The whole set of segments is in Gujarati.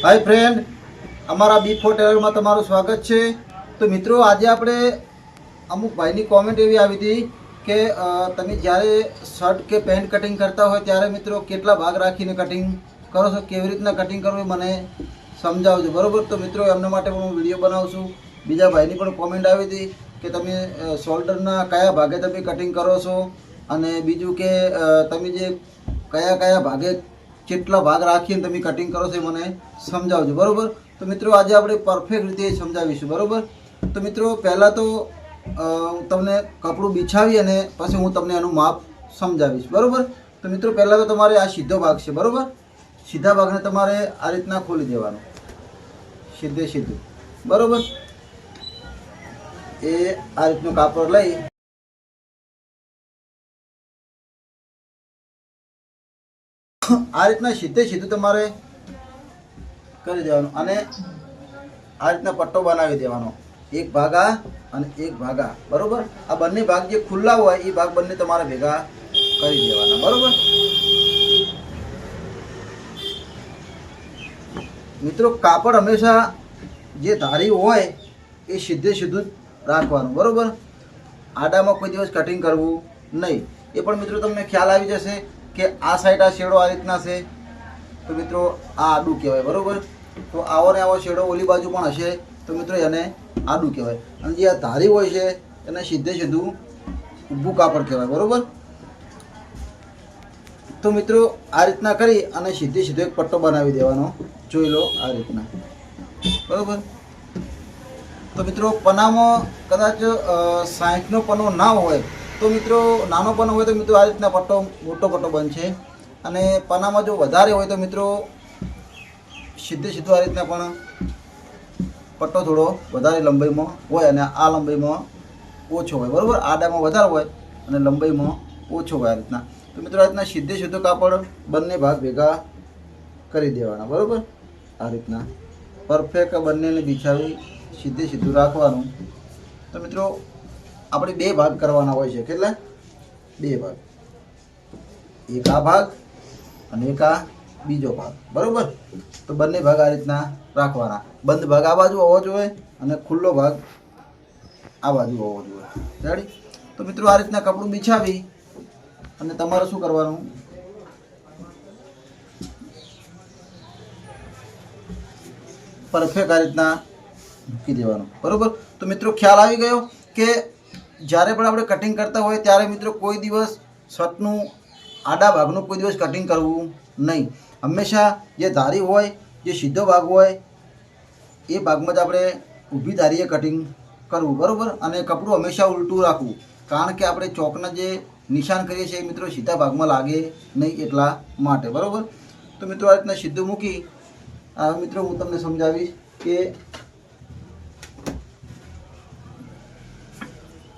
हाय फ्रेंड, अमरा B4 टेलर में तमारू स्वागत है। तो मित्रों, आज आपणे अमुक भाईनी कॉमेंट एवी आवी थी के तमे ज्यारे शर्ट के पेન્ટ कटिंग करता हो त्यारे मित्रों केटला भाग राखीने कटिंग करो छो, केवी रीतना कटिंग करवुं मने समजावजो, बरोबर। तो मित्रों, एमना माटे पण हुं विडियो बनावुं छुं। बीजा भाईनी पण कॉमेंट आवी थी के तमे शोल्डरना कया भागे तमे कटिंग करो छो अने बीजुं के तमे जे कया कया भागे કેટલા ભાગ રાખીને તમે કટિંગ કરો છો મને સમજાવજો, બરોબર। તો મિત્રો આજે આપણે પરફેક્ટ રીતે સમજાવીશું, બરોબર। તો મિત્રો પહેલાં તો હું તમને કપડું બિછાવી અને પછી હું તમને એનું માપ સમજાવીશ, બરોબર। તો મિત્રો પહેલાં તો તમારે આ સીધો ભાગ છે, બરોબર। સીધા ભાગને તમારે આ રીતના ખોલી દેવાનો, સીધે સીધું, બરોબર। એ આ રીતનું કાપડ લઈ आ रीतना सीधे सीधू तमारे करी देवानुं अने आ रीतना पट्टो बनावी देवानो, एक भागा अने एक भागा, बरोबर। आ बंने भाग जे खुल्ला होय ए भाग बंने तमारे भेगा करी देवाना, बरोबर। मित्रों, कापड़ हमेशा जे धारी होय ए सीधे सीधू राखवानुं, बरोबर। आडामां कोई दिवस कटिंग करवुं नहीं। ए पण मित्रों तमने ख्याल आवी जशे के आ साइड आ शेडो आ रीतना से, तो मित्रों आ आडू कहेवाय, बरोबर। तो आवो ने आवो शेडो ओली बाजू पण हशे तो मित्रों एने आडू कहेवाय अने जे आ धारी होय छे एने सीधे सीधू ऊभुं कापड़ कहेवाय, बरोबर। तो मित्रों आ रीतना करी अने सीधे सीधो एक पट्टो बनावी देवानो, जोई लो आ रीतना, बरोबर। तो मित्रों पनामां कदाच 60 नो पनो ना होय तो मित्रों नानो पनो होय तो मित्रों आ रीतना पट्टो मोटो पट्टो बनशे अने पनामां जो वधारे होय तो मित्रों सीधे सीधो आ रीतना पण पट्टो थोड़ो वधारे लंबाईमां होय अने आ लंबाईमां ओछो होय, बरोबर। आडामां वधारे होय अने लंबाईमां ओछो होय आ रीतना। तो मित्रों आ रीतना सीधे सीधो कापड़ बंने भाग भेगा करी देवाना, बरोबर। आ रीतना परफेक्ट बंनेने बिछावी सीधे सीधું રાખવાનું। तो मित्रों આપણે બે ભાગ કરવાના હોય છે, કેટલા? બે ભાગ, એક આ ભાગ અને એક આ બીજો ભાગ, બરોબર। તો બંને ભાગ આ રીતના રાખવાના, બંધ ભાગ આ બાજુ હોવો જોઈએ અને ખુલ્લો ભાગ આ બાજુ હોવો જોઈએ, રેડી। તો મિત્રો આ રીતના કપડું બિછાવી અને તમારે શું કરવાનું, પરફેક્ટ આ રીતના મૂકી દેવાનું, બરોબર। તો મિત્રો ખ્યાલ આવી ગયો કે જ્યારે પણ આપણે કટિંગ કરતા હોય ત્યારે મિત્રો કોઈ દિવસ શર્ટનું આડા ભાગનું કોઈ દિવસ કટિંગ કરવું નહીં। હંમેશા જે ધારી હોય, જે સીધો ભાગ હોય એ ભાગમાં જ આપણે ઊભી ધારીએ કટિંગ કરવું, બરાબર। અને કપડું હંમેશા ઉલટું રાખવું, કારણ કે આપણે ચોકના જે નિશાન કરીએ છીએ એ મિત્રો સીધા ભાગમાં લાગે નહીં એટલા માટે, બરાબર। તો મિત્રો આ રીતના સીધું મૂકી મિત્રો હું તમને સમજાવીશ કે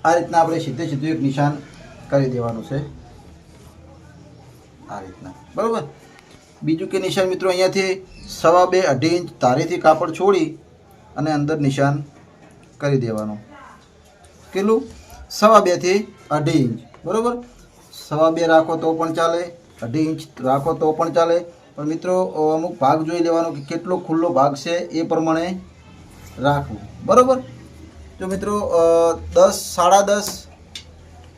आ रीतना आपणे सीधे सीधું एक निशान કરી દેવાનું છે, આ રીતના, બરાબર। બીજું કે નિશાન મિત્રો અહીંયાથી 2.5 2.5 ઇંચ ધારેથી કાપડ છોડી અને અંદર નિશાન કરી દેવાનું, કેટલું? 2.5 થી 2.5 ઇંચ, બરાબર। 2.5 રાખો તો પણ ચાલે, 2.5 ઇંચ રાખો તો પણ ચાલે, પણ મિત્રો અમુક ભાગ જોઈ લેવાનો કે કેટલો ખુલ્લો ભાગ છે એ પ્રમાણે રાખવું, બરાબર। जो मित्रों 10 10.5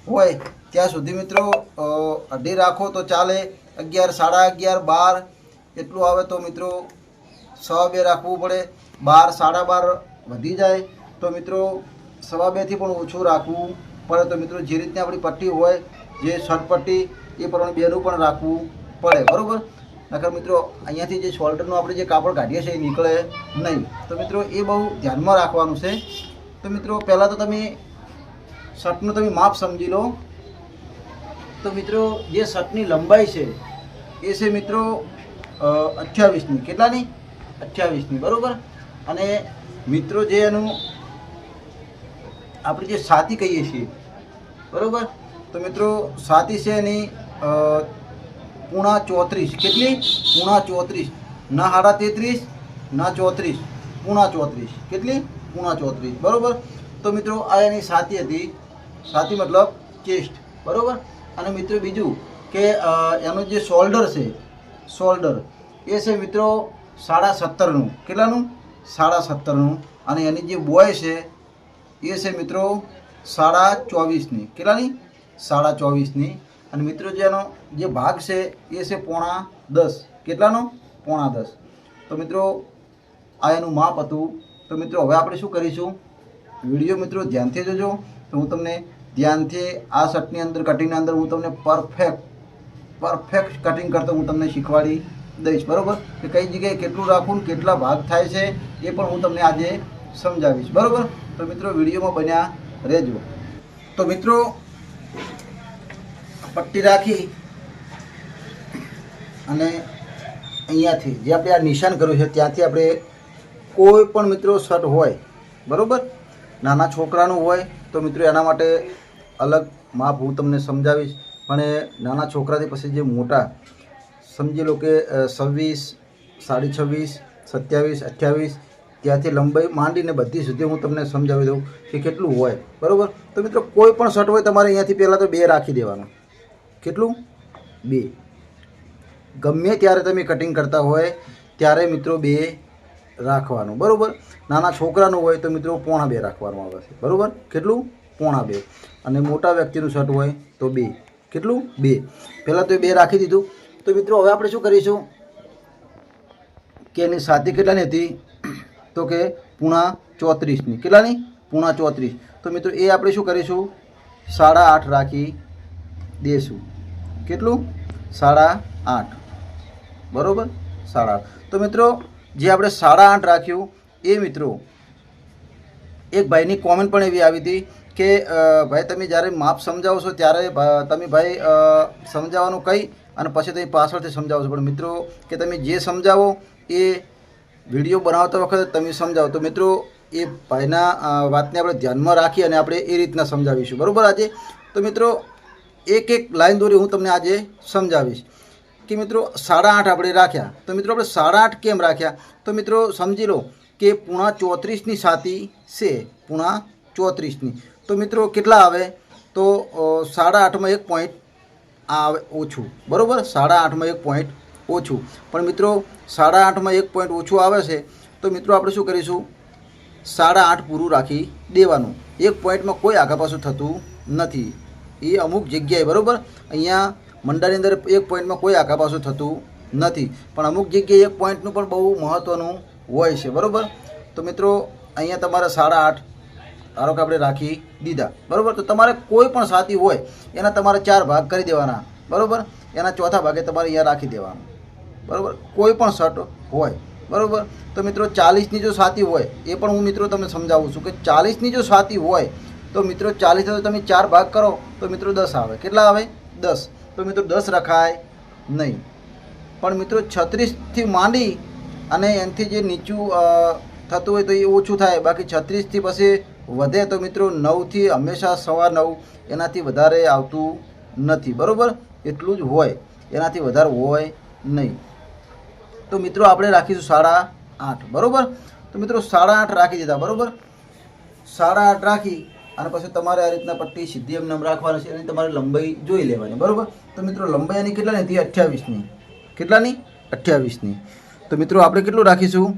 होय त्या सुधी मित्रों 2.5 राखो तो चाले, 11 11.5 12 एटलू आवे तो मित्रों 2.5 राखवू पड़े, 12 12.5 वधी जाए तो मित्रों 2.5 थी पण ओछुं राखवू पड़े। तो मित्रों जे रीतना आपणी पट्टी होय, जे शर्ट पट्टी ए प्रमाणे बेनुं पण राखवू पड़े, बरोबर। नकर मित्रों अहींयाथी जे शोल्डरनुं आपणे जे कापड़ काढीए छीए ए निकळे नहीं। तो मित्रों ए बहु ध्यानमां राखवानुं छे। तो मित्रों पहला तो तमे शर्टનું તમે માપ સમજી લો। तो मित्रों જે શર્ટની લંબાઈ છે એ છે મિત્રો 28ની, કેટલાની? 28ની, બરોબર। અને મિત્રો જે એનું આપણે જે છાતી કહીએ છીએ, બરોબર। તો મિત્રો છાતી છે એની 34.5, કેટલી? 34.5, ના 33.5 ના 34, 34.5, કેટલી? 34, बरोबर। तो मित्रों आ एनी छाती हती, छाती मतलब चेस्ट, बरोबर। अने मित्रों बीजू के एनो जे शोल्डर है, शोल्डर ए छे मित्रों 17.5નું. કેટલાનું? 17.5નું. અને એની જે બોય છે એ છે મિત્રો 24.5ની. કેટલાની? 24.5ની. અને મિત્રો જેનો જે ભાગ છે એ છે 9.5. કેટલાનો? 9.5. તો મિત્રો આ એનું માપ હતું. તો મિત્રો હવે આપણે શું કરીશું, વિડીયો મિત્રો ધ્યાનથી જોજો. તો હું તમને ધ્યાનથી આ શર્ટની અંદર કટિંગની અંદર હું તમને પરફેક્ટ કટિંગ કરતો હું તમને શીખવાડી દઈશ. બરાબર? કે કઈ જગ્યાએ કેટલું રાખવું, કેટલા ભાગ થાય છે એ પણ હું તમને આજે સમજાવીશ. બરાબર? તો મિત્રો વિડીયોમાં બન્યા રહેજો. તો મિત્રો પટ્ટી રાખી અને અહીંયાથી જે આપણે આ નિશાન કર્યું છે ત્યાંથી આપણે કોઈ પણ મિત્રો શર્ટ હોય, બરાબર, નાના છોકરાનું હોય તો મિત્રો એના માટે અલગ માપ હું તમને સમજાવીશ. પણ એ નાના છોકરાથી પછી જે મોટા સમજી લો કે 26, 26.5, 27, 28 ત્યાંથી લંબાઈ માંડીને બધી સુધી હું તમને સમજાવી દઉં કે કેટલું હોય. બરાબર? તો મિત્રો કોઈ પણ શર્ટ હોય તમારે અહીંયાથી પહેલાં તો 2 રાખી દેવાનું. કેટલું? 2. ગમે ત્યારે તમે કટિંગ કરતા હોય ત્યારે મિત્રો 2 રાખવાનું. બરાબર? નાના છોકરાનું હોય તો મિત્રો 1.5 રાખવાનું આવે છે. બરાબર? કેટલું? 1.5. અને મોટા વ્યક્તિનું શર્ટ હોય તો 2. કેટલું? 2. પહેલાં તો 2 રાખી દીધું. તો મિત્રો હવે આપણે શું કરીશું કે એની સાથે કેટલાની હતી તો કે 34.5ની. કેટલાની? 34.5. તો મિત્રો એ આપણે શું કરીશું 8.5 રાખી દેશું. કેટલું? 8.5. બરાબર? 8.5. તો મિત્રો જે આપણે 8.5 રાખ્યું એ મિત્રો એક ભાઈની કોમેન્ટ પણ એવી આવી હતી કે ભાઈ તમે જ્યારે માપ સમજાવો છો ત્યારે તમે ભાઈ સમજાવવાનું કહી અને પછી તમે પાછળથી સમજાવો છો. પણ મિત્રો કે તમે જે સમજાવો એ વિડીયો બનાવતા વખતે તમે સમજાવો. તો મિત્રો એ ભાઈના વાતને આપણે ધ્યાનમાં રાખી અને આપણે એ રીતના સમજાવીશું. બરાબર? આજે તો મિત્રો એક લાઈન દોરી હું તમને આજે સમજાવીશ કે મિત્રો 8.5 આપણે રાખ્યા. તો મિત્રો આપણે 8.5 કેમ રાખ્યા? તો મિત્રો સમજી લો કે 34.5ની સાતી છે, 34.5ની. તો મિત્રો કેટલા આવે? તો 8.5માં 1 પોઈન્ટ આવે ઓછું. બરાબર? 8.5માં 1 પોઈન્ટ ઓછું. પણ મિત્રો 8.5માં 1 પોઈન્ટ ઓછું આવે છે તો મિત્રો આપણે શું કરીશું 8.5 પૂરું રાખી દેવાનું. 1 પોઈન્ટમાં કોઈ આગા પાછું થતું નથી. એ અમુક જગ્યાએ, બરાબર, અહીંયા મંડાની અંદર 1 પોઈન્ટમાં કોઈ આગા પાછું થતું નથી. પણ અમુક જગ્યાએ 1 પોઈન્ટનું પણ બહુ મહત્ત્વનું હોય છે. બરાબર? તો મિત્રો અહીંયા તમારે 8.5 ધારો કે આપણે રાખી દીધા. બરાબર? તો તમારે કોઈ પણ સાથી હોય એના તમારે 4 ભાગ કરી દેવાના. બરાબર? એના ચોથા ભાગે તમારે અહીંયા રાખી દેવાનું. બરાબર? કોઈ પણ શર્ટ હોય. બરાબર? તો મિત્રો 40ની જો સાથી હોય એ પણ હું મિત્રો તમને સમજાવું છું કે 40ની જો સાથી હોય તો મિત્રો 40 તમે 4 ભાગ કરો તો મિત્રો 10 આવે. કેટલા આવે? 10. તો મિત્રો 10 રખાય નહીં. પણ મિત્રો 36થી માંડી અને એનાથી જે નીચું થતું હોય તો એ ઓછું થાય. બાકી 36થી પછી વધે તો મિત્રો 9થી હંમેશા 9.25 એનાથી વધારે આવતું નથી. બરાબર? એટલું જ હોય, એનાથી વધારે હોય નહીં. તો મિત્રો આપણે રાખીશું 8.5. બરાબર? તો મિત્રો 8.5 રાખી દીધા. બરાબર? 8.5 રાખી અને પછી તમારે આ રીતના પટ્ટી સીધી એમ નામ રાખવાની છે. એની તમારે લંબાઈ જોઈ લેવાની. બરાબર? તો મિત્રો લંબાઈ એની કેટલાની હતી? 28ની. કેટલાની? 28ની. તો મિત્રો આપણે કેટલું રાખીશું?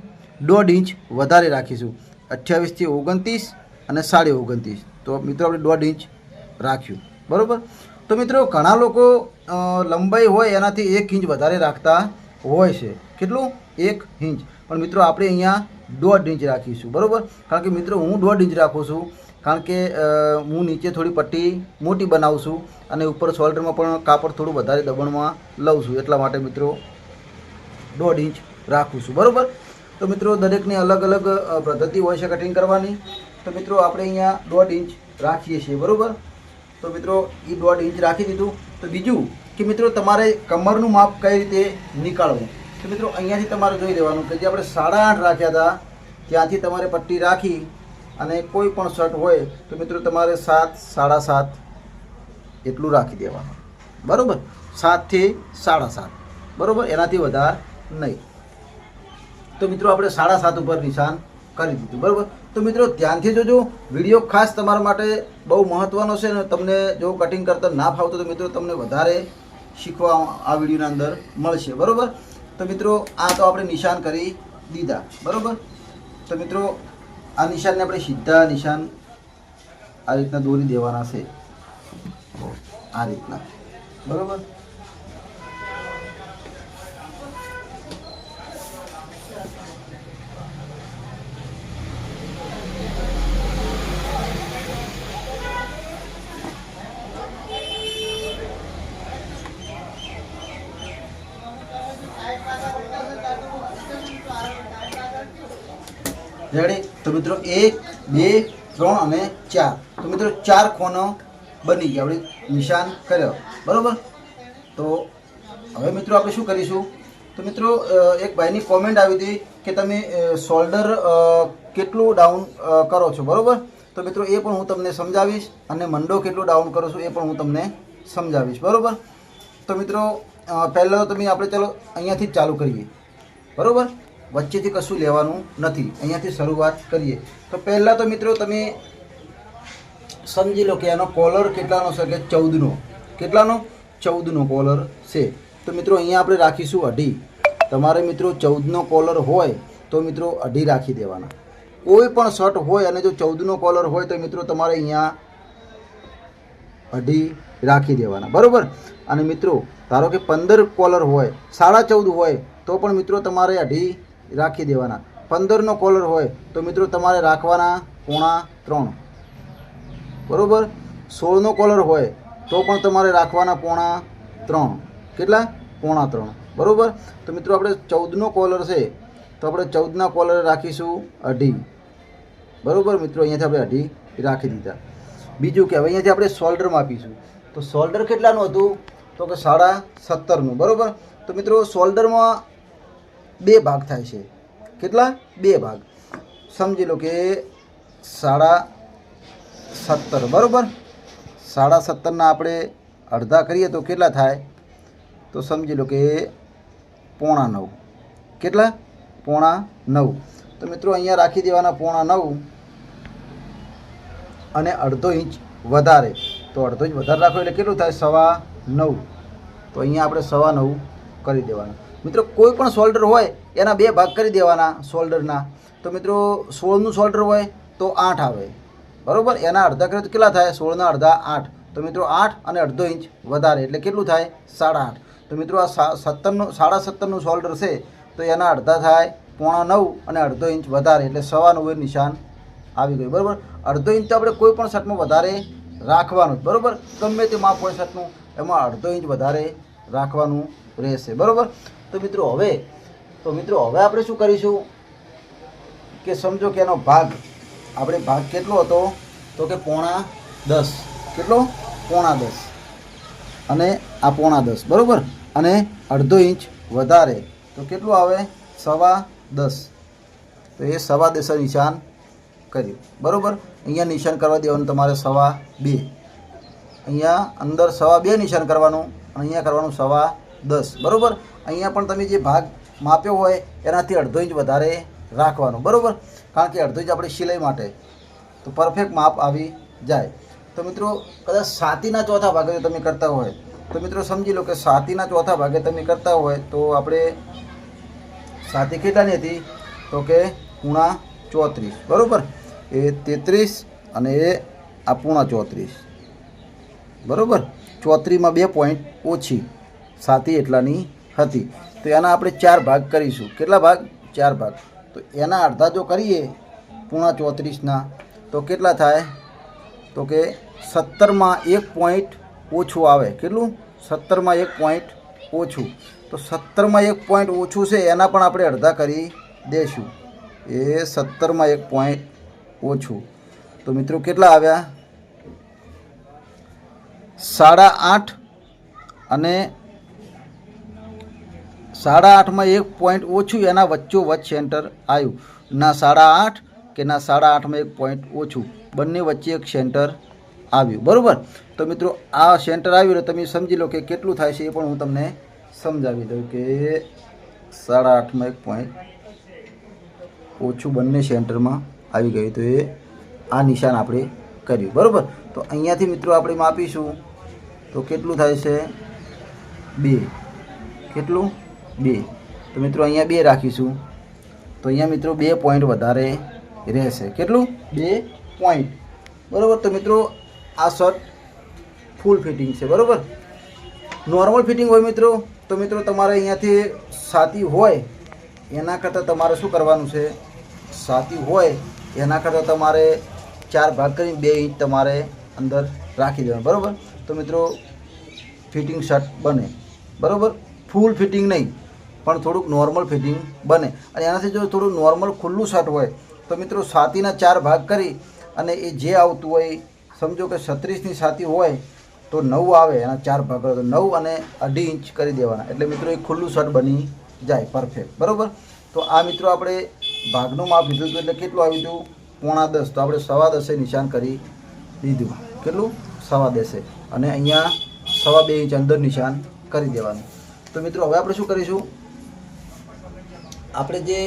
1.5 ઇંચ વધારે રાખીશું. 28થી 29 અને 29.5. તો મિત્રો આપણે 1.5 ઇંચ રાખ્યું. બરાબર? તો મિત્રો ઘણા લોકો લંબાઈ હોય એનાથી 1 ઇંચ વધારે રાખતા હોય છે. કેટલું? 1 ઇંચ. પણ મિત્રો આપણે અહીંયા 1.5 ઇંચ રાખીશું. બરાબર? કારણ કે મિત્રો હું 1.5 ઇંચ રાખું છું કારણ કે હું નીચે થોડી પટ્ટી મોટી બનાવું છું અને ઉપર શોલ્ડરમાં પણ કાપડ થોડું વધારે દબાણમાં લઉં છું. એટલા માટે મિત્રો 1.5 ઇંચ રાખું છું. બરાબર? તો મિત્રો દરેકની અલગ અલગ પદ્ધતિ હોય છે કટિંગ કરવાની. તો મિત્રો આપણે અહીંયા 1.5 ઇંચ રાખીએ છીએ. બરાબર? તો મિત્રો એ 1.5 ઇંચ રાખી દીધું. તો બીજું કે મિત્રો તમારે કમરનું માપ કઈ રીતે નીકાળવું? તો મિત્રો અહીંયાથી તમારે જોઈ લેવાનું કે જે આપણે 8.5 રાખ્યા હતા ત્યાંથી તમારે પટ્ટી રાખી અને કોઈ પણ શર્ટ હોય તો મિત્રો તમારે 7, 7.5 એટલું રાખી દેવાનું. બરાબર? 7 થી 7.5. બરાબર? એનાથી વધારે નહીં. તો મિત્રો આપણે 7.5 ઉપર નિશાન કરી દીધું. બરાબર? તો મિત્રો ધ્યાનથી જોજો. વિડીયો ખાસ તમારા માટે બહુ મહત્ત્વનો છે અને તમને જો કટિંગ કરતા ના ફાવતું તો મિત્રો તમને વધારે શીખવા આ વિડીયોના અંદર મળશે. બરાબર? તો મિત્રો આ તો આપણે નિશાન કરી દીધા, બરાબર. તો મિત્રો આ નિશાનને આપણે સીધા નિશાન આ રીતના દોરી દેવાના છે, આ રીતના, બરાબર. રેડી. તો મિત્રો 1 2 3 અને 4, તો મિત્રો 4 ખૂણો બની ગયા, આપણે નિશાન કર્યો, બરાબર. તો હવે મિત્રો આપણે શું કરીશું, તો મિત્રો એક ભાઈની કોમેન્ટ આવી હતી કે તમે શોલ્ડર કેટલું ડાઉન કરો છો, બરાબર. તો મિત્રો એ પણ હું તમને સમજાવીશ અને મંડો કેટલું ડાઉન કરો છો એ પણ હું તમને સમજાવીશ, બરાબર. તો મિત્રો પહેલાં તો તમે આપણે ચાલો અહીંયાથી જ ચાલુ કરીએ, બરાબર. વચ્ચેથી કશું લેવાનું નથી, અહીંયાથી શરૂઆત કરીએ. તો પહેલાં તો મિત્રો તમે સમજી લો કે એનો કોલર કેટલાનો છે, કે 14નો. કેટલાનો? 14નો કોલર છે. તો મિત્રો અહીંયા આપણે રાખીશું 2.5. તમારે મિત્રો 14નો કોલર હોય તો મિત્રો 2.5 રાખી દેવાના. કોઈ પણ શર્ટ હોય અને જો 14નો કોલર હોય તો મિત્રો તમારે અહીંયા 2.5 રાખી દેવાના, બરાબર. અને મિત્રો ધારો કે 15 કોલર હોય, 14.5 હોય તો પણ મિત્રો તમારે 2.5 રાખી દેવાના. 15નો કોલર હોય તો મિત્રો તમારે રાખવાના 3.25, બરાબર. 16નો કોલર હોય તો પણ તમારે રાખવાના 3.25. કેટલા? 3.25, બરાબર. તો મિત્રો આપણે 14નો કોલર છે તો આપણે 14ના કોલર રાખીશું 2.5, બરાબર. મિત્રો અહીંયાથી આપણે 2.5 રાખી દીધા. બીજું કે હવે અહીંયાથી આપણે શોલ્ડર માપીશું. તો શોલ્ડર કેટલાનું હતું, તો કે 17.5નું, બરાબર. તો મિત્રો શોલ્ડરમાં 2 ભાગ થાય છે. કેટલા? 2 ભાગ. સમજી લો કે 17.5, બરાબર. 17.5ના આપણે અડધા કરીએ તો કેટલા થાય, તો સમજી લો કે 8.9. કેટલા? 8.9. તો મિત્રો અહીંયા રાખી દેવાના 8.9 અને અડધો ઇંચ વધારે. તો અડધો ઇંચ વધારે રાખો એટલે કેટલું થાય? 9.25. તો અહીંયા આપણે 9.25 કરી દેવાના. મિત્રો કોઈ પણ શોલ્ડર હોય એના 2 ભાગ કરી દેવાના શોલ્ડરના. તો મિત્રો 16નું શોલ્ડર હોય તો 8 આવે, બરાબર. એના અડધા કરીએ તો કેટલા થાય? 16ના અડધા 8. તો મિત્રો 8 અને અડધો ઇંચ વધારે એટલે કેટલું થાય? 8.5. તો મિત્રો આ 17નું શોલ્ડર છે તો એના અડધા થાય 8.9 અને અડધો ઇંચ વધારે એટલે 9.25 નિશાન આવી ગયું, બરાબર. અડધો ઇંચ તો આપણે કોઈ પણ શર્ટમાં વધારે રાખવાનું જ, બરાબર. ગમે તે માપ હોય શર્ટનું એમાં અડધો ઇંચ વધારે રાખવાનું રહેશે, બરાબર. તો મિત્રો હવે આપણે શું કરીશું કે સમજો કે એનો ભાગ આપણે ભાગ કેટલો હતો, તો કે 9.10. કેટલો? 9.10 અને આ 9.10, બરાબર. અને અડધો ઇંચ વધારે તો કેટલું આવે? 10.25. તો એ 10.25 નિશાન કર્યું, બરાબર. અહીંયા નિશાન કરવા દેવાનું તમારે 2.25. અહીંયા અંદર 2.25 નિશાન કરવાનું અને અહીંયા કરવાનું 10.25, બરાબર. અહીંયા પણ તમે જે ભાગ માપ્યો હોય એનાથી અડધો ઇંચ વધારે રાખવાનો, બરાબર. કારણ કે અડધો ઇંચ આપણે સિલાઈ માટે તો પરફેક્ટ માપ આવી જાય. તો મિત્રો કદાચ છાતીના ચોથા ભાગે તમે કરતા હોય તો મિત્રો સમજી લો કે છાતીના ચોથા ભાગે તમે કરતા હોય તો આપણે છાતી કેટલાની હતી, તો કે 34, બરાબર. એ 33 અને એ આ 34, બરાબર. 34માં 2 પોઈન્ટ ઓછી છાતી એટલાની હતી. તો એના આપણે 4 ભાગ કરીશું. કેટલા ભાગ? 4 ભાગ. તો એના અડધા જો કરીએ 34ના તો કેટલા થાય, તો કે 17માં 1 પોઈન્ટ ઓછું આવે. કેટલું? 17માં 1 પોઈન્ટ ઓછું. તો 17માં 1 પોઈન્ટ ઓછું છે એના પણ આપણે અડધા કરી દઈશું. એ 17માં 1 પોઈન્ટ ઓછું તો મિત્રો કેટલા આવ્યા? 8.5 અને 8.5માં 1 પોઈન્ટ ઓછું એના વચ્ચોવચ્ચ સેન્ટર આવ્યું. ના 8.5 કે ના 8.5માં 1 પોઈન્ટ ઓછું, બંને વચ્ચે એક સેન્ટર આવ્યું, બરાબર. તો મિત્રો આ સેન્ટર આવ્યું એટલે તમે સમજી લો કે કેટલું થાય છે એ પણ હું તમને સમજાવી દઉં કે 8.5માં 1 પોઈન્ટ ઓછું બંને સેન્ટરમાં આવી ગયું. તો એ આ નિશાન આપણે કર્યું, બરાબર. તો અહીંયાથી મિત્રો આપણે માપીશું તો કેટલું થાય છે? 2. કેટલું? 2. તો મિત્રો અહીંયા 2 રાખીશું તો અહીંયા મિત્રો 2 પોઈન્ટ વધારે રહેશે. કેટલું? 2 પોઈન્ટ. બરાબર. તો મિત્રો આ શર્ટ ફૂલ ફિટિંગ છે. બરાબર. નોર્મલ ફિટિંગ હોય મિત્રો તો મિત્રો તમારે અહીંયાથી છાતી હોય એના કરતાં તમારે શું કરવાનું છે, છાતી હોય એના કરતાં તમારે 4 ભાગ કરીને 2 ઇંચ તમારે અંદર રાખી દેવાનું. બરાબર. તો મિત્રો ફિટિંગ શર્ટ બને. બરાબર. ફૂલ ફિટિંગ નહીં પણ થોડુંક નોર્મલ ફિટિંગ બને. અને એનાથી જો થોડું નોર્મલ ખુલ્લું શર્ટ હોય તો મિત્રો છાતીના 4 ભાગ કરી અને એ જે આવતું હોય, સમજો કે 36ની છાતી હોય તો 9 આવે, એના 4 ભાગ કરો તો 9 અને 2.5 ઇંચ કરી દેવાના. એટલે મિત્રો એ ખુલ્લું શર્ટ બની જાય પરફેક્ટ. બરાબર. તો આ મિત્રો આપણે ભાગનું માપ લીધું હતું એટલે કેટલું આવ્યું હતું? 9.5. તો આપણે 10.25 નિશાન કરી દીધું. કેટલું? 10.25. અને અહીંયા 2.25 ઇંચ અંદર નિશાન કરી દેવાનું. તો મિત્રો હવે આપણે શું કરીશું, આપણે જે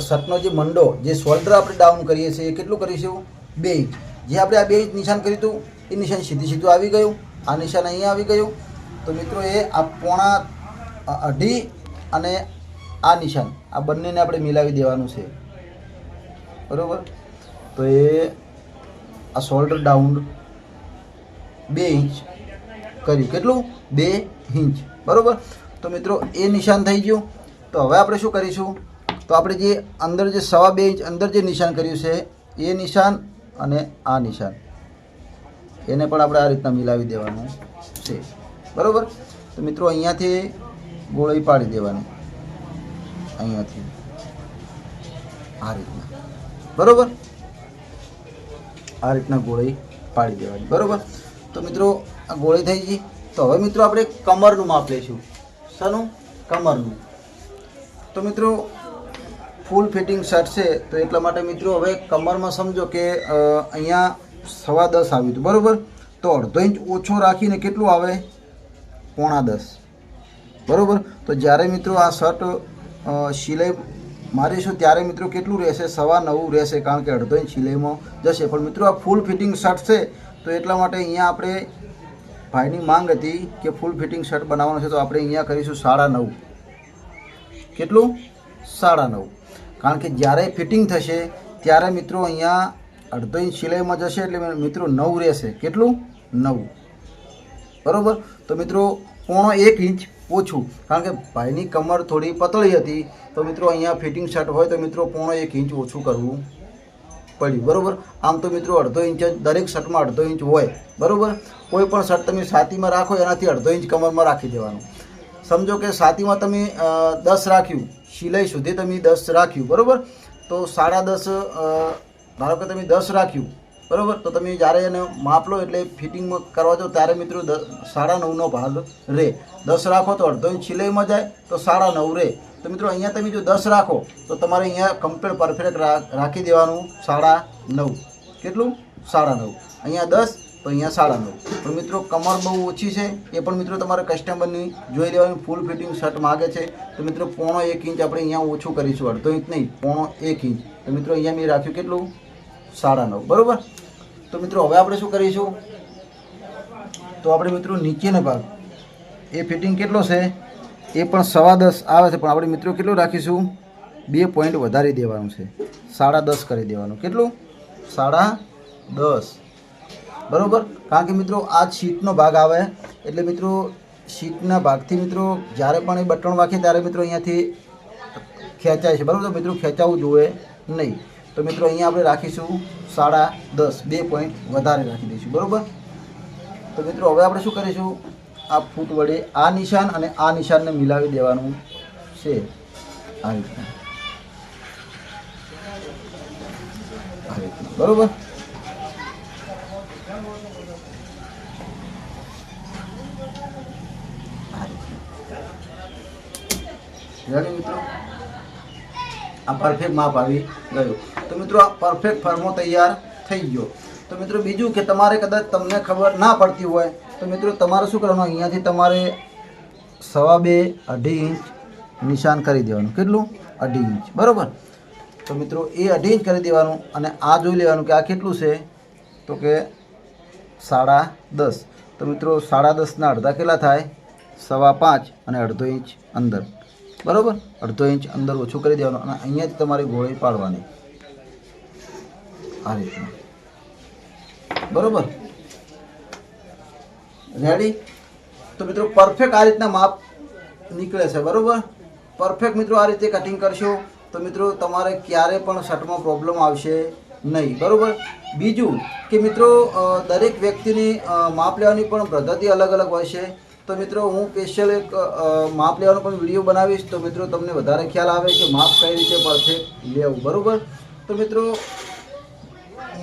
શર્ટનો જે મંડો જે શોલ્ડર આપણે ડાઉન કરીએ છીએ એ કેટલું કરીશું? 2 ઇંચ. જે આપણે આ 2 ઇંચ નિશાન કર્યું હતું એ નિશાન સીધું આવી ગયું. આ નિશાન અહીંયા આવી ગયું. તો મિત્રો એ આ 2.5 અને આ નિશાન આ બંનેને આપણે મિલાવી દેવાનું છે. બરાબર. તો એ આ શોલ્ડર ડાઉન 2 ઇંચ કર્યું. કેટલું? 2 ઇંચ. બરાબર. તો મિત્રો એ નિશાન થઈ ગયું. તો હવે આપણે શું કરીશું, તો આપણે જે અંદર જે 2.25 ઇંચ અંદર જે નિશાન કર્યું છે એ નિશાન અને આ નિશાન એને પણ આપણે આ રીતના મિલાવી દેવાનું છે. બરાબર. તો મિત્રો અહીંયાથી ગોળી પાડી દેવાની, અહીંયાથી આ રીતના. બરાબર. આ રીતના ગોળી પાડી દેવાની. બરાબર. તો મિત્રો આ ગોળી થઈ ગઈ. તો હવે મિત્રો આપણે કમરનું માપ લઈશું. શાનું? કમરનું. તો મિત્રો ફૂલ ફિટિંગ શર્ટ છે તો એટલા માટે મિત્રો હવે કમરમાં સમજો કે અહીંયા 10.25 આવ્યું હતું. બરાબર. તો 1/2 ઇંચ ઓછો રાખીને કેટલું આવે? 9.5. બરાબર. તો જ્યારે મિત્રો આ શર્ટ સિલાઈ મારીશું ત્યારે મિત્રો કેટલું રહેશે? 9.25 રહેશે, કારણ કે 1/2 ઇંચ સિલાઈમાં જશે. પણ મિત્રો આ ફૂલ ફિટિંગ શર્ટ છે તો એટલા માટે અહીંયા આપણે ભાઈની માંગ હતી કે ફૂલ ફિટિંગ શર્ટ બનાવવાનો છે તો આપણે અહીંયા કરીશું 9.5. કેટલું? 9.5. કારણ કે જ્યારે ફિટિંગ થશે ત્યારે મિત્રો અહીંયા 1/2 ઇંચ સિલાઈમાં જશે એટલે મિત્રો 9 રહેશે. કેટલું? 9. બરાબર. તો મિત્રો 1.5 ઇંચ ઓછું, કારણ કે ભાઈની કમર થોડી પતળી હતી તો મિત્રો અહીંયા ફિટિંગ શર્ટ હોય તો મિત્રો 1.5 ઇંચ ઓછું કરવું પડ્યું. બરાબર. આમ તો મિત્રો 1/2 ઇંચ દરેક શર્ટમાં 1/2 ઇંચ હોય. બરાબર. કોઈ પણ શર્ટ તમે છાતીમાં રાખો એનાથી 1/2 ઇંચ કમરમાં રાખી દેવાનું. સમજો કે છાતીમાં તમે 10 રાખ્યું, સિલાઈ સુધી તમે 10 રાખ્યું. બરાબર. તો 10.5 ધારો કે તમે 10 રાખ્યું. બરાબર. તો તમે જ્યારે એને માપ લો એટલે ફિટિંગમાં કરવા જાઓ ત્યારે મિત્રો 9.5નો ભાગ રહે. 10 રાખો તો 1/2 ઇંચ સિલાઈમાં જાય તો 9.5 રહે. તો મિત્રો અહીંયા તમે જો 10 રાખો તો તમારે અહીંયા કમ્પ્લીટ પરફેક્ટ રાખી દેવાનું 9.5. કેટલું? 9.5. અહીંયા 10 તો અહીંયા 9.5. પણ મિત્રો કમર બહુ ઓછી છે એ પણ મિત્રો તમારે કસ્ટમરની જોઈ લેવાની. ફૂલ ફિટિંગ શર્ટ માગે છે તો મિત્રો 1.5 ઇંચ આપણે અહીંયા ઓછું કરીશું, 1/2 ઇંચ નહીં, 1.5 ઇંચ. તો મિત્રો અહીંયા મેં રાખ્યું કેટલું? 9.5. બરાબર. તો મિત્રો હવે આપણે શું કરીશું, તો આપણે મિત્રો નીચેનો ભાગ એ ફિટિંગ કેટલો છે એ પણ 10.25 આવે છે, પણ આપણે મિત્રો કેટલું રાખીશું? 2 પોઈન્ટ વધારી દેવાનું છે, 10.5 કરી દેવાનું. કેટલું? 10.5. બરાબર. કારણ કે મિત્રો આ શીટનો ભાગ આવે એટલે મિત્રો શીટના ભાગથી મિત્રો જ્યારે પણ એ બટન વાંખે ત્યારે મિત્રો અહીંયાથી ખેંચાય છે. બરાબર. તો મિત્રો ખેંચાવું જોઈએ નહીં. તો મિત્રો અહીંયા આપણે રાખીશું 10.5, 2 પોઈન્ટ વધારે રાખી દઈશું. બરાબર. તો મિત્રો હવે આપણે શું કરીશું, આ ફૂટ વડે આ નિશાન અને આ નિશાનને મિલાવી દેવાનું છે આ રીતના. બરાબર. મિત્રો આ પરફેક્ટ માપ આવી ગયું. તો મિત્રો આ પરફેક્ટ ફર્મો તૈયાર થઈ ગયો. તો મિત્રો બીજું કે તમારે કદાચ તમને ખબર ના પડતી હોય તો મિત્રો તમારે શું કરવાનું, અહીંયાથી તમારે 2.5 ઇંચ નિશાન કરી દેવાનું. કેટલું? 2.5 ઇંચ. બરાબર. તો મિત્રો એ 2.5 ઇંચ કરી દેવાનું અને આ જોઈ લેવાનું કે આ કેટલું છે, તો કે 10.5. તો મિત્રો 10.5 ના અડધા કેટલા થાય? 5.25 અને 1/2 ઇંચ અંદર. બરાબર, અડધો ઇંચ અંદર ઓછું કરી દેવાનું અને અહીંયાથી તમારી ગોળી પાડવાની આ રીતના. બરાબર, રેડી. તો મિત્રો પરફેક્ટ આ રીતના માપ નીકળે છે. બરાબર, પરફેક્ટ મિત્રો આ રીતે કટિંગ કરશો તો મિત્રો તમારે ક્યારે પણ શર્ટમાં પ્રોબ્લેમ આવશે નહીં. બરાબર, બીજું કે મિત્રો દરેક વ્યક્તિની માપ લેવાની પણ પદ્ધતિ અલગ અલગ હોય છે. તો મિત્રો હું સ્પેશિયલ એક માપ લેવાનો પણ વિડીયો બનાવીશ, તો મિત્રો તમને વધારે ખ્યાલ આવે કે માપ કઈ રીતે પરફેક્ટ લેવું. બરાબર, તો મિત્રો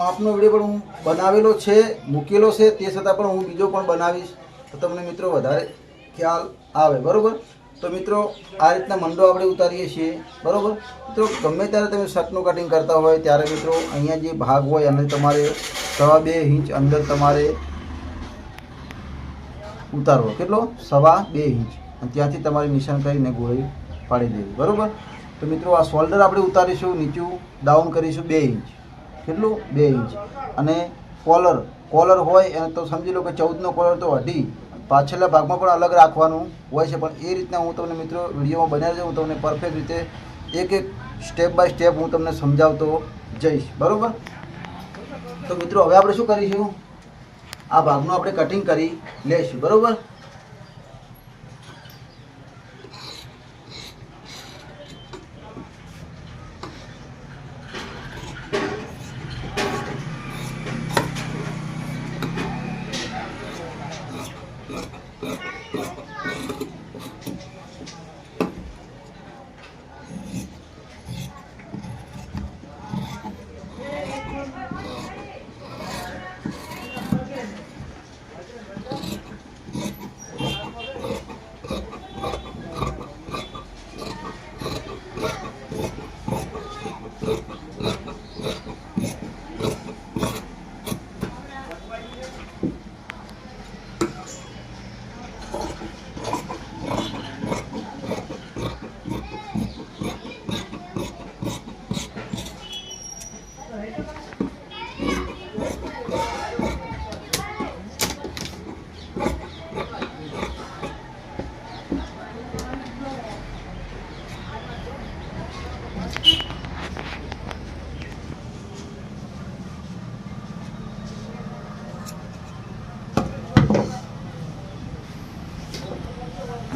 માપનો વિડીયો પણ હું બનાવેલો છે, મૂકેલો છે, તે છતાં પણ હું બીજો પણ બનાવીશ તો તમને મિત્રો વધારે ખ્યાલ આવે. બરાબર, તો મિત્રો આ રીતના મંડો આપણે ઉતારીએ છીએ. બરાબર, મિત્રો ગમે ત્યારે તમે શર્ટનું કટિંગ કરતા હોય ત્યારે મિત્રો અહીંયા જે ભાગ હોય અને તમારે 2.5 ઇંચ અંદર તમારે ઉતારવો. કેટલો? 2.5 ઇંચ. અને ત્યાંથી તમારે નિશાન કરીને ગોળી પાડી દેવી. બરાબર, તો મિત્રો આ શોલ્ડર આપણે ઉતારીશું, નીચું ડાઉન કરીશું 2 ઇંચ. કેટલું? 2 ઇંચ. અને કોલર હોય એને તો સમજી લો કે 14નો કોલર તો અઢી, પાછળના ભાગમાં પણ અલગ રાખવાનું હોય છે. પણ એ રીતના હું તમને મિત્રો વિડીયોમાં બનાવી હું તમને પરફેક્ટ રીતે એક સ્ટેપ બાય સ્ટેપ હું તમને સમજાવતો જઈશ. બરાબર, તો મિત્રો હવે આપણે શું કરીશું, આ ભાગનું આપણે કટિંગ કરી લઈશું. બરાબર,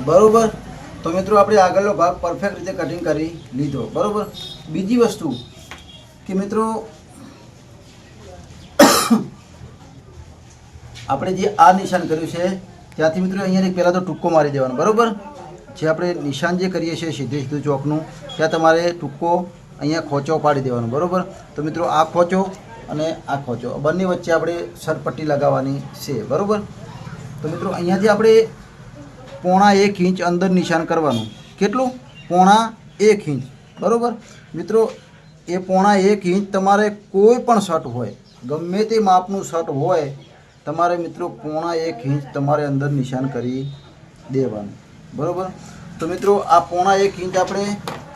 બરાબર, તો મિત્રો આપણે આગળનો ભાગ પરફેક્ટ રીતે કટિંગ કરી લીધો. બરાબર, બીજી વસ્તુ કે મિત્રો આપણે જે આ નિશાન કર્યું છે ત્યાંથી મિત્રો અહીંયા પહેલાં તો ટૂંકો મારી દેવાનો. બરાબર, જે આપણે નિશાન જે કરીએ છીએ સીધું ચોકનું, ત્યાં તમારે ટૂંકો અહીંયા ખોચો પાડી દેવાનો. બરાબર, તો મિત્રો આ ખોચો અને આ ખોચો બંને વચ્ચે આપણે સરપટ્ટી લગાવવાની છે. બરાબર, તો મિત્રો અહીંયાથી આપણે 0.5 ઇંચ અંદર નિશાન કરવાનું. કેટલું? 0.5 ઇંચ. બરાબર મિત્રો, એ 0.5 ઇંચ તમારે કોઈ પણ શર્ટ હોય, ગમે તે માપનું શર્ટ હોય, તમારે મિત્રો 0.5 ઇંચ તમારે અંદર નિશાન કરી દેવાનું. બરાબર, તો મિત્રો આ 0.5 ઇંચ આપણે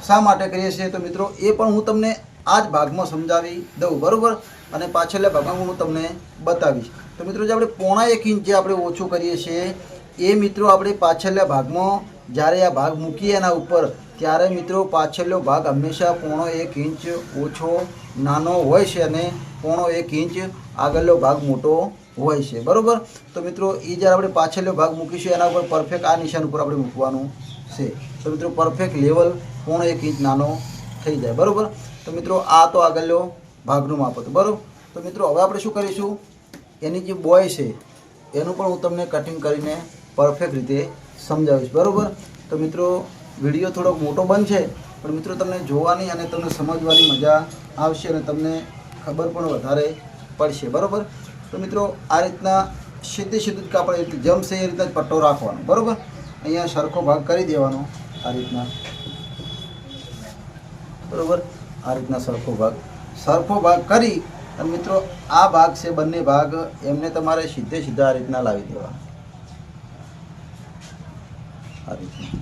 શા માટે કરીએ છીએ તો મિત્રો એ પણ હું તમને આ જ ભાગમાં સમજાવી દઉં. બરાબર, અને પાછળના ભાગમાં હું તમને બતાવીશ. તો મિત્રો જે આપણે 0.5 ઇંચ જે આપણે ઓછું કરીએ છીએ એ મિત્રો આપણે પાછળના ભાગમાં જ્યારે આ ભાગ મૂકીએ એના ઉપર ત્યારે મિત્રો પાછળનો ભાગ હંમેશા 0.5 ઇંચ ઓછો નાનો હોય છે અને 0.5 ઇંચ આગળનો ભાગ મોટો હોય છે. બરાબર, તો મિત્રો એ જ્યારે આપણે પાછળનો ભાગ મૂકીશું એના ઉપર પરફેક્ટ આ નિશાન ઉપર આપણે મૂકવાનું છે. તો મિત્રો પરફેક્ટ લેવલ 0.5 ઇંચ નાનો થઈ જાય. બરાબર, તો મિત્રો આ તો આગળનો ભાગનું માપ હતું. બરાબર, તો મિત્રો હવે આપણે શું કરીશું, એની જે બોય છે એનું પણ હું તમને કટિંગ કરીને પરફેક્ટ રીતે સમજાવીશ. બરાબર, તો મિત્રો વિડીયો થોડોક મોટો બનશે પણ મિત્રો તમને જોવાની અને તમને સમજવાની મજા આવશે અને તમને ખબર પણ વધારે પડશે. બરાબર, તો મિત્રો આ રીતના સીધું જ કાપડ જમશે એ રીતના જ પટ્ટો રાખવાનો. બરાબર, અહીંયા સરખો ભાગ કરી દેવાનો આ રીતના. બરાબર, આ રીતના સરખો ભાગ કરી અને મિત્રો આ ભાગ છે બંને ભાગ એમને તમારે સીધા આ રીતના લાવી દેવાના. આ રીતના.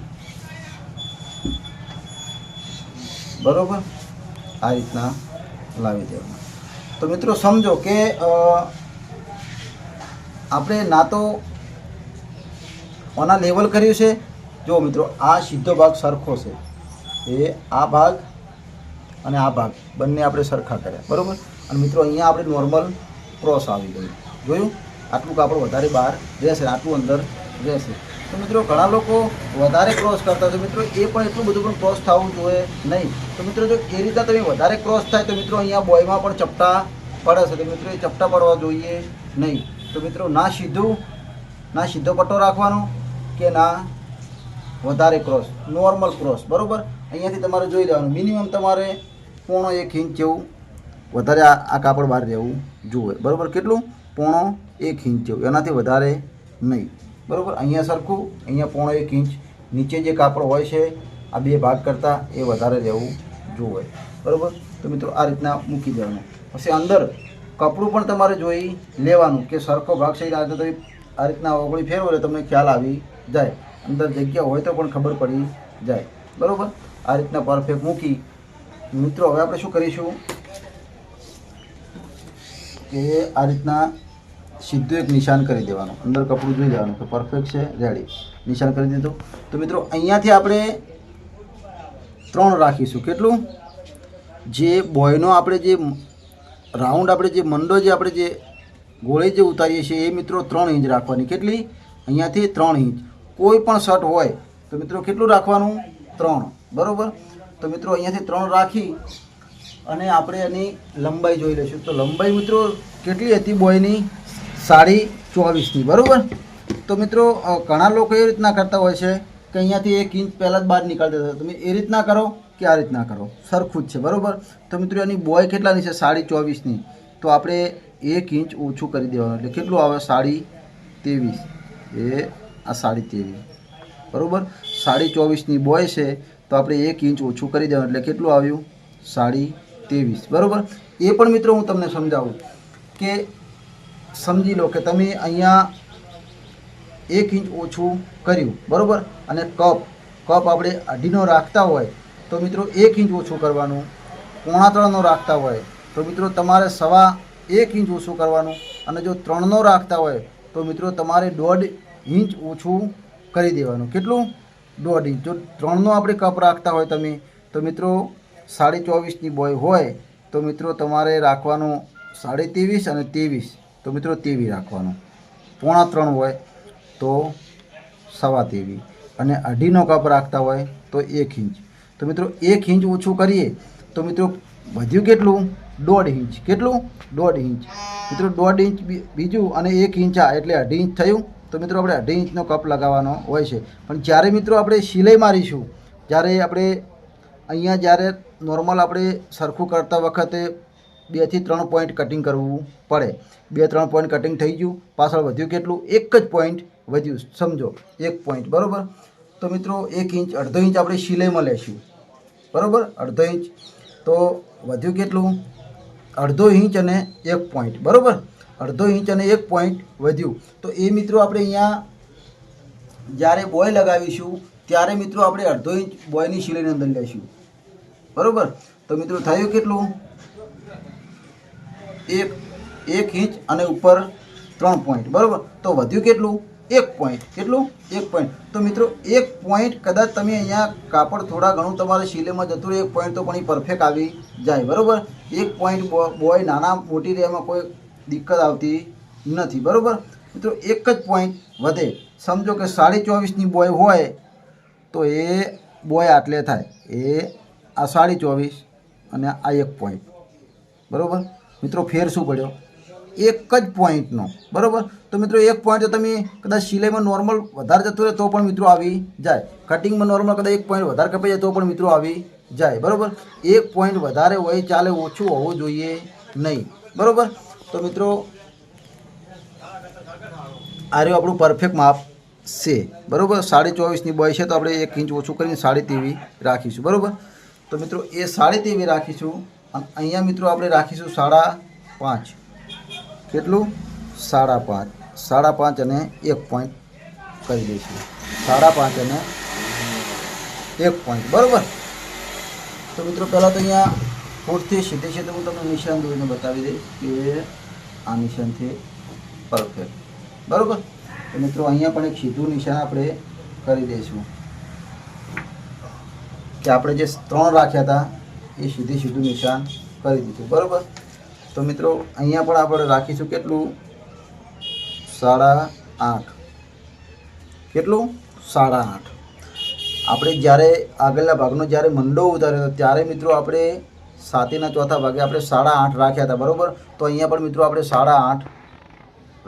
બરાબર, આ રીતના લાવી દેવાના. તો મિત્રો સમજો કે આપણે ના તો ઓના લેવલ કર્યું છે જો મિત્રો આ સીધો ભાગ સરખો છે, એ આ ભાગ અને આ ભાગ બંને આપણે સરખા કર્યા, બરાબર. અને મિત્રો અહીંયા આપણે નોર્મલ ક્રોસ આવી ગયું, જોયું. આટલું કાપડ વધારે બહાર રહેશે, આટલું અંદર રહેશે. તો મિત્રો ઘણા લોકો વધારે ક્રોસ કરતા હોય, મિત્રો એ પણ એટલું બધું પણ ક્રોસ થવું જોઈએ નહીં. તો મિત્રો જો એ રીતે તમે વધારે ક્રોસ થાય તો મિત્રો અહીંયા બોયમાં પણ ચપટા પડે છે, તો મિત્રો એ ચપટા પડવા જોઈએ નહીં. તો મિત્રો ના સીધો પટ્ટો રાખવાનો કે ના વધારે ક્રોસ, નોર્મલ ક્રોસ, બરાબર. અહીંયાથી તમારે જોઈ લેવાનું મિનિમમ તમારે 1.5 ઇંચ જેવું વધારે આ કાપડ બહાર રહેવું જોઈએ, બરાબર. કેટલું? 1.5 ઇંચ જેવું, એનાથી વધારે નહીં, બરાબર. અહીંયા સરખું, અહીંયા 1.5 ઇંચ નીચે જે કાપડ હોય છે આ બે ભાગ કરતાં એ વધારે રહેવું જોઈએ, બરાબર. તો મિત્રો આ રીતના મૂકી દેવાનું. પછી અંદર કપડું પણ તમારે જોઈ લેવાનું કે સરખો ભાગ છે, આ રીતના ઓગળી ફેરવો એટલે તમને ખ્યાલ આવી જાય, અંદર જગ્યા હોય તો પણ ખબર પડી જાય, બરાબર. આ રીતના પરફેક્ટ મૂકી મિત્રો હવે આપણે શું કરીશું કે આ રીતના સીધું એક નિશાન કરી દેવાનું, અંદર કપડું જોઈ લેવાનું કે પરફેક્ટ છે, રેડી, નિશાન કરી દીધું. તો મિત્રો અહીંયાથી આપણે 3 રાખીશું. કેટલું? જે બોયનો આપણે જે રાઉન્ડ આપણે જે મંડો જે આપણે જે ગોળી જે ઉતારીએ છીએ એ મિત્રો 3 ઇંચ રાખવાની. કેટલી? અહીંયાથી 3 ઇંચ. કોઈ પણ શર્ટ હોય તો મિત્રો કેટલું રાખવાનું? 3, બરાબર. તો મિત્રો અહીંયાથી 3 રાખી અને આપણે એની લંબાઈ જોઈ લઈશું. તો લંબાઈ મિત્રો કેટલી હતી બોયની? 24.5ની, બરાબર. તો મિત્રો ઘણા લોકો એ રીતના કરતા હોય છે કે અહીંયાથી 1 ઇંચ પહેલાં જ બહાર નીકાળી દેતા. તમે એ રીતના કરો કે આ રીતના કરો, સરખું જ છે, બરાબર. તો મિત્રો એની બોય કેટલાની છે? 24.5ની. તો આપણે 1 ઇંચ ઓછું કરી દેવાનું, એટલે કેટલું આવે? 23.5. એ આ 23.5, બરાબર. 24.5ની બોય છે તો આપણે 1 ઇંચ ઓછું કરી દેવાનું, એટલે કેટલું આવ્યું? 23.5, બરાબર. એ પણ મિત્રો હું તમને સમજાવું કે સમજી લો કે તમે અહીંયા 1 ઇંચ ઓછું કર્યું, બરાબર. અને કપ આપણે 2.5નો રાખતા હોય તો મિત્રો 1 ઇંચ ઓછું કરવાનું. 3.25નો રાખતા હોય તો મિત્રો તમારે 1.25 ઇંચ ઓછું કરવાનું. અને જો 3નો રાખતા હોય તો મિત્રો તમારે 1.5 ઇંચ ઓછું કરી દેવાનું. કેટલું? 1.5 ઇંચ. જો 3નો આપણે કપ રાખતા હોય તમે તો મિત્રો 24.5ની બોય હોય તો મિત્રો તમારે રાખવાનું 23.5 અને 23, તો મિત્રો 23 રાખવાનું. 3.25 હોય તો 23.5 અને 2.5નો કપ રાખતા હોય તો 1 ઇંચ. તો મિત્રો 1 ઇંચ ઓછું કરીએ તો મિત્રો વધ્યું કેટલું? 1.5 ઇંચ. કેટલું? 1.5 ઇંચ. મિત્રો 1.5 ઇંચ બીજું અને 1 ઇંચ આ એટલે 2.5 ઇંચ થયું. તો મિત્રો આપણે 2.5 ઇંચનો કપ લગાવવાનો હોય છે. પણ જ્યારે મિત્રો આપણે સિલાઈ મારીશું, જ્યારે આપણે અહીંયા જ્યારે નોર્મલ આપણે સરખું કરતા વખતે 2 થી 3 પોઈન્ટ કટિંગ કરવું પડે. 2-3 પોઈન્ટ કટિંગ થઈ ગયું, પાછળ વધ્યું કેટલું? 1 જ પોઈન્ટ વધ્યું, સમજો 1 પોઈન્ટ, બરાબર. તો મિત્રો 1 ઇંચ, 1/2 ઇંચ આપણે સિલાઈમાં લેશું, બરાબર. 1/2 ઇંચ તો વધ્યું કેટલું? 1/2 ઇંચ અને 1 પોઈન્ટ, બરાબર. 1/2 ઇંચ અને 1 પોઈન્ટ વધ્યું. તો એ મિત્રો આપણે અહીંયા જ્યારે બોય લગાવીશું ત્યારે મિત્રો આપણે 1/2 ઇંચ બોયની સિલાઈની અંદર લઈશું, બરાબર. તો મિત્રો થયું કેટલું? 1 ઇંચ અને ઉપર 3 પોઈન્ટ, બરાબર. તો વધ્યું કેટલું? 1 પોઈન્ટ. કેટલું? 1 પોઈન્ટ. તો મિત્રો 1 પોઈન્ટ કદાચ તમે અહીંયા કાપડ થોડા ઘણું તમારે સિલાઈમાં જતું રહે 1 પોઈન્ટ તો પણ એ પરફેક્ટ આવી જાય, બરાબર. 1 પોઈન્ટ બોય નાના મોટી રહેવામાં કોઈ દિક્કત આવતી નથી, બરાબર. મિત્રો 1 જ પોઈન્ટ વધે. સમજો કે 24.5ની બોય હોય તો એ બોય આટલે થાય, એ આ 24.5 અને આ 1 પોઈન્ટ, બરાબર. મિત્રો ફેર શું પડ્યો? 1 જ પોઈન્ટનો, બરાબર. તો મિત્રો 1 પોઈન્ટ તમે કદાચ સિલાઈમાં નોર્મલ વધારે જતું રહે તો પણ મિત્રો આવી જાય. કટિંગમાં નોર્મલ કદાચ 1 પોઈન્ટ વધારે કપાઈ જાય તો પણ મિત્રો આવી જાય, બરાબર. 1 પોઈન્ટ વધારે હોય ચાલે, ઓછું હોવું જોઈએ નહીં, બરાબર. તો મિત્રો આ રહ્યું આપણું પરફેક્ટ માપ છે, બરાબર. 24.5ની બોય છે તો આપણે 1 ઇંચ ઓછું કરીને 23.5 રાખીશું, બરાબર. તો મિત્રો એ 23.5 રાખીશું અને અહીંયા મિત્રો આપણે રાખીશું 5.5. કેટલું? 5.5. 5.5 અને 1 પોઈન્ટ કરી દઈશું. 5.5 અને 1 પોઈન્ટ, બરાબર. તો મિત્રો પહેલાં તો અહીંયા ફૂટથી સીધે છે તો હું તમને નિશાન દોરીને બતાવી દઈશ કે આ નિશાનથી પરફેક્ટ, બરાબર. તો મિત્રો અહીંયા પણ એક સીધું નિશાન આપણે કરી દઈશું. કે આપણે જે 3 રાખ્યા હતા એ સીધું નિશાન કરી દીધું, બરાબર. તો મિત્રો અહીંયા પણ આપણે રાખીશું કેટલું, 8.5. કેટલું, 8.5. આપણે જ્યારે આગળના ભાગનો જ્યારે મંડો ઉતાર્યો હતો ત્યારે મિત્રો આપણે 7/4 ભાગે આપણે 8.5 રાખ્યા હતા, બરાબર. તો અહીંયા પણ મિત્રો આપણે 8.5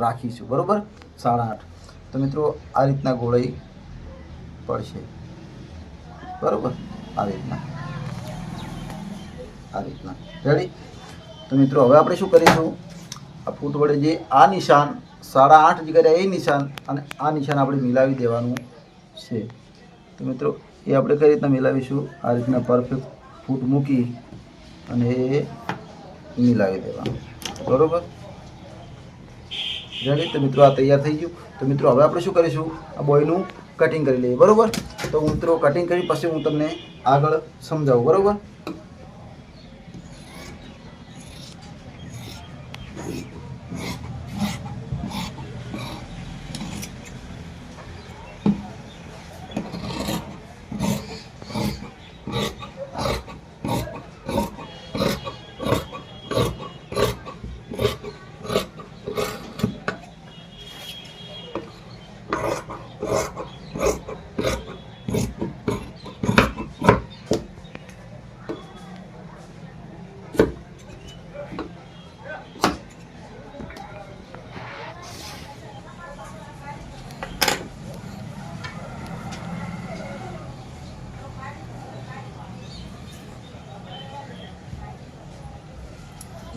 રાખીશું, બરાબર, 8.5. તો મિત્રો આ રીતના ગોળાઈ પડશે, બરાબર, આ રીતના રેડી. તો મિત્રો હવે આપણે શું કરીશું, આ ફૂટ વડે જે આ નિશાન 8.5 જગ્યાએ એ નિશાન અને આ નિશાન આપણે મિલાવી દેવાનું છે. તો મિત્રો એ આપણે કઈ રીતના મિલાવીશું, આ રીતના પરફેક્ટ ફૂટ મૂકી અને એ મિલાવી દેવાનું, બરાબર, રેડી. તો મિત્રો આ તૈયાર થઈ ગયું. તો મિત્રો હવે આપણે શું કરીશું, આ બોયનું કટિંગ કરી લઈએ, બરાબર. તો મિત્રો કટિંગ કરી પછી હું તમને આગળ સમજાવું, બરાબર.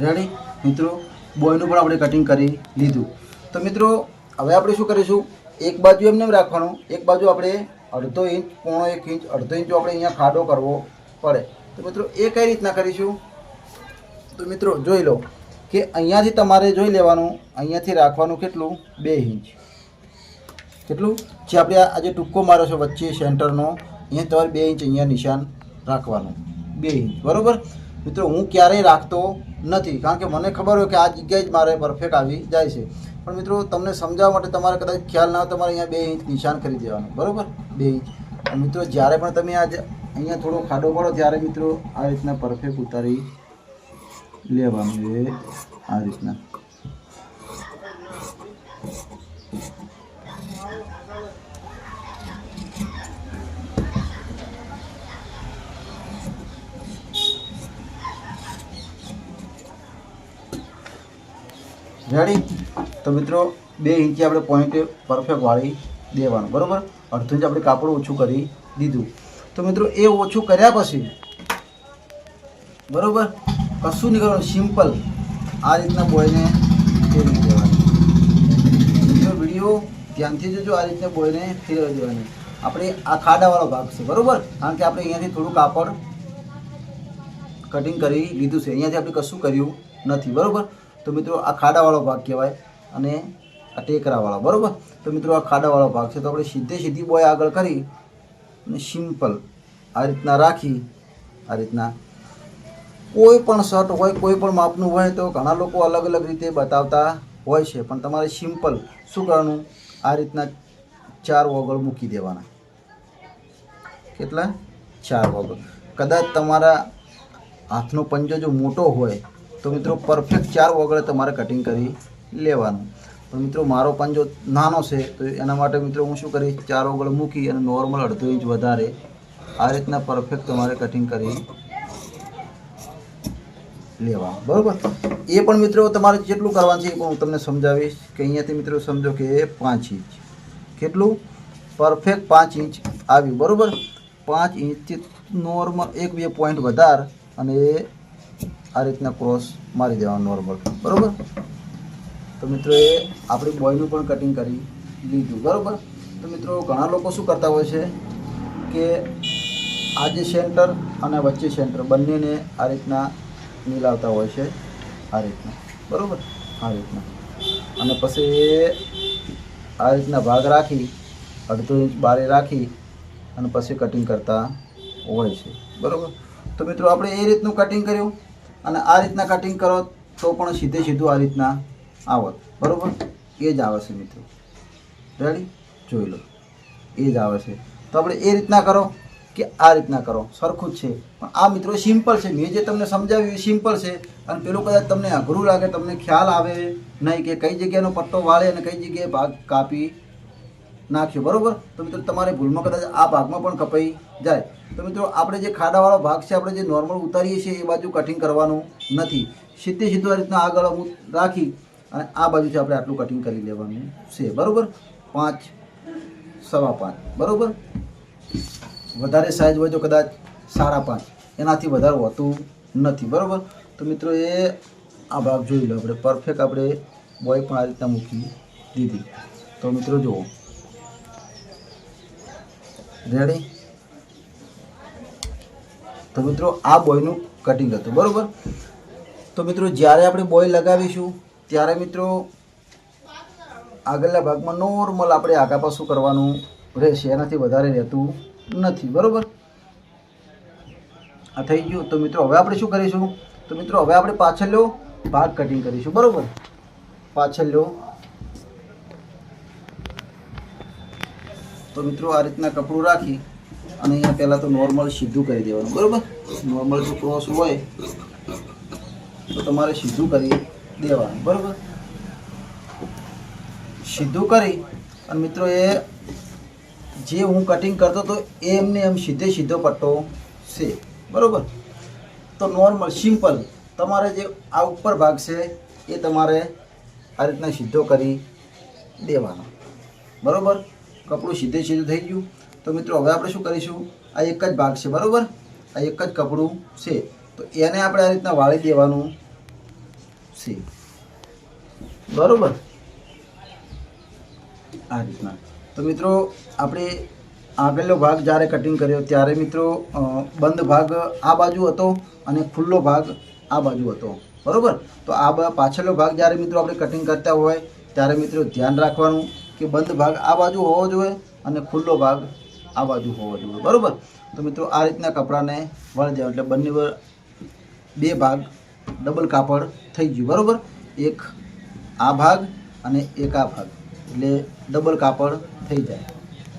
રેડી મિત્રો, બોયનું પણ આપણે કટિંગ કરી લીધું. તો મિત્રો હવે આપણે શું કરીશું, એક બાજુ એમને રાખવાનું, એક બાજુ આપણે 1/2 ઇંચ, 1.5 ઇંચ, 1/2 ઇંચ આપણે અહીંયા ખાડો કરવો પડે. તો મિત્રો એ કઈ રીતના કરીશું, તો મિત્રો જોઈ લો કે અહીંયાથી તમારે જોઈ લેવાનું, અહીંયાથી રાખવાનું કેટલું, 2 ઇંચ. કેટલું, જે આપણે આ જે ટૂંકો માર્યો છે વચ્ચે સેન્ટરનો, અહીંયા તમારે 2 ઇંચ અહીંયા નિશાન રાખવાનું, 2 ઇંચ, બરાબર. મિત્રો હું ક્યારેય રાખતો નથી, કારણ કે મને ખબર હોય કે આ જગ્યાએ જ મારે પરફેક્ટ આવી જાય છે. પણ મિત્રો તમને સમજાવવા માટે તમારે કદાચ ખ્યાલ ના હોય, તમારે અહીંયા 2 ઇંચ નિશાન કરી દેવાનું, બરાબર, 2 ઇંચ. મિત્રો જ્યારે પણ તમે આજ અહીંયા થોડો ખાડો પડો ત્યારે મિત્રો આ રીતના પરફેક્ટ ઉતારી લેવાનું, એ આ રીતના. રેડી. તો મિત્રો 2 ઇંચે આપણે પોઈન્ટ પરફેક્ટ વાળી દેવાનું, બરાબર. 1/2 ઇંચ આપણે કાપડ ઓછું કરી દીધું. તો મિત્રો એ ઓછું કર્યા પછી બરાબર કશું નહીં કરવાનું, સિમ્પલ આ રીતના બોયને ફેરવી દેવાની. મિત્રો વિડીયો ધ્યાનથી જોજો, આ રીતના બોયને ફેરવી દેવાની. આપણે આ ખાડાવાળો ભાગ છે, બરાબર, કારણ કે આપણે અહીંયાથી થોડું કાપડ કટિંગ કરી લીધું છે, અહીંયાથી આપણે કશું કર્યું નથી, બરાબર. તો મિત્રો આ ખાડાવાળો ભાગ કહેવાય અને આ ટેકરાવાળો, બરાબર. તો મિત્રો આ ખાડાવાળો ભાગ છે. તો આપણે સીધી બોય આગળ કરી અને સિમ્પલ આ રીતના રાખી, આ રીતના કોઈ પણ શર્ટ હોય, કોઈ પણ માપનું હોય, તો ઘણા લોકો અલગ અલગ રીતે બતાવતા હોય છે, પણ તમારે સિમ્પલ શું કરવાનું, આ રીતના 4 વગળ મૂકી દેવાના. કેટલા, 4 વગળ. કદાચ તમારા હાથનો પંજો જો મોટો હોય તો મિત્રો પરફેક્ટ 4 વગળે તમારે કટિંગ કરી લેવાનું. પણ મિત્રો મારો પંજો નાનો છે, તો એના માટે મિત્રો હું શું કરીશ, 4 વગળ મૂકી અને નોર્મલ 1/2 ઇંચ વધારે આ રીતના પરફેક્ટ તમારે કટિંગ કરી લેવાનું, બરાબર. એ પણ મિત્રો તમારે જેટલું કરવાનું છે એ પણ હું તમને સમજાવીશ. કે અહીંયાથી મિત્રો સમજો કે 5 ઇંચ, કેટલું, પરફેક્ટ 5 ઇંચ આવ્યું, બરાબર. 5 ઇંચથી નોર્મલ 1-2 પોઈન્ટ વધાર અને આ રીતના ક્રોસ મારી દેવાનું નોર્મલ, બરાબર. તો મિત્રો એ આપણી બોયનું પણ કટિંગ કરી લીધું, બરાબર. તો મિત્રો ઘણા લોકો શું કરતા હોય છે કે આ જે સેન્ટર અને વચ્ચે સેન્ટર બંનેને આ રીતના મિલાવતા હોય છે, આ રીતના, બરાબર, આ રીતના. અને પછી આ રીતના ભાગ રાખી 1/2 ઇંચ બારે રાખી અને પછી કટિંગ કરતા હોય છે, બરાબર. તો મિત્રો આપણે એ રીતનું કટિંગ કર્યું અને આ રીતના કટિંગ કરો તો પણ સીધું આ રીતના આવત, બરાબર. એ જ આવે છે મિત્રો, રેડી, જોઈ લો, એ જ આવે છે. તો આપણે એ રીતના કરો કે આ રીતના કરો, સરખું જ છે. પણ આ મિત્રો સિમ્પલ છે, મેં જે તમને સમજાવ્યું એ સિમ્પલ છે. અને પેલું કદાચ તમને અઘરું લાગે, તમને ખ્યાલ આવે નહીં કે કઈ જગ્યાનો પટ્ટો વાળે અને કઈ જગ્યાએ ભાગ કાપી નાખ્યો, બરાબર. તો મિત્રો તમારે ભૂલમાં કદાચ આ ભાગમાં પણ કપાઈ જાય. તો મિત્રો આપણે જે ખાડાવાળો ભાગ છે, આપણે જે નોર્મલ ઉતારીએ છીએ એ બાજુ કટિંગ કરવાનું નથી. સીધું આ રીતના આગળ રાખી અને આ બાજુથી આપણે આટલું કટિંગ કરી લેવાનું છે, બરાબર. 5 સવા 5, બરાબર. વધારે સાઇઝ હોય તો કદાચ 5.5, એનાથી વધારે હોતું નથી, બરાબર. તો મિત્રો એ આ ભાગ જોઈ લો આપણે પરફેક્ટ. આપણે બોય પણ આ રીતના મૂકી દીધી. તો મિત્રો જુઓ, રેડી. તો મિત્રો આ બોયનું કટિંગ હતું, બરાબર. તો મિત્રો જ્યારે આપણે બોય લગાવીશું ત્યારે મિત્રો આગળના ભાગમાં નોર્મલ આપણે આગા પાછું કરવાનું રહેશે, એનાથી વધારે રહેતું નથી, બરાબર. આ થઈ ગયું. તો મિત્રો હવે આપણે શું કરીશું? તો મિત્રો હવે આપણે પાછળનો ભાગ કટિંગ કરીશું, બરાબર. પાછળનો. તો મિત્રો આ રીતના કપડું રાખી અને અહીંયા પહેલાં તો નોર્મલ સીધું કરી દેવાનું, બરાબર. નોર્મલ જો ક્રોસ હોય તો તમારે સીધું કરી દેવાનું, બરાબર. સીધું કરી અને મિત્રો એ જે હું કટિંગ કરતો હતો એમને એમ સીધો પટ્ટો છે, બરાબર. તો નોર્મલ સિમ્પલ તમારે જે આ ઉપર ભાગ છે એ તમારે આ રીતના સીધો કરી દેવાનો, બરાબર. કપડું સીધું થઈ ગયું. તો મિત્રો હવે આપણે શું કરીશું? આ એક જ ભાગ છે, બરાબર. આ એક જ કપડું છે, તો એને આપણે આ રીતના વાળી દેવાનું છે, બરાબર. આ રીતના. તો મિત્રો આપણે આગળનો ભાગ જ્યારે કટિંગ કર્યો ત્યારે મિત્રો બંધ ભાગ આ બાજુ હતો અને ખુલ્લો ભાગ આ બાજુ હતો, બરાબર. તો આ પાછળનો ભાગ જ્યારે મિત્રો આપણે કટિંગ કરતા હોય ત્યારે મિત્રો ધ્યાન રાખવાનું કે બંધ ભાગ આ બાજુ હોવો જોઈએ અને ખુલ્લો ભાગ આ બાજુ હોવો જોઈએ, બરાબર. તો મિત્રો આ રીતના કપડાને વળી દેવા એટલે બંને બે ભાગ ડબલ કાપડ થઈ ગયું, બરાબર. એક આ ભાગ અને એક આ ભાગ, એટલે ડબલ કાપડ થઈ જાય,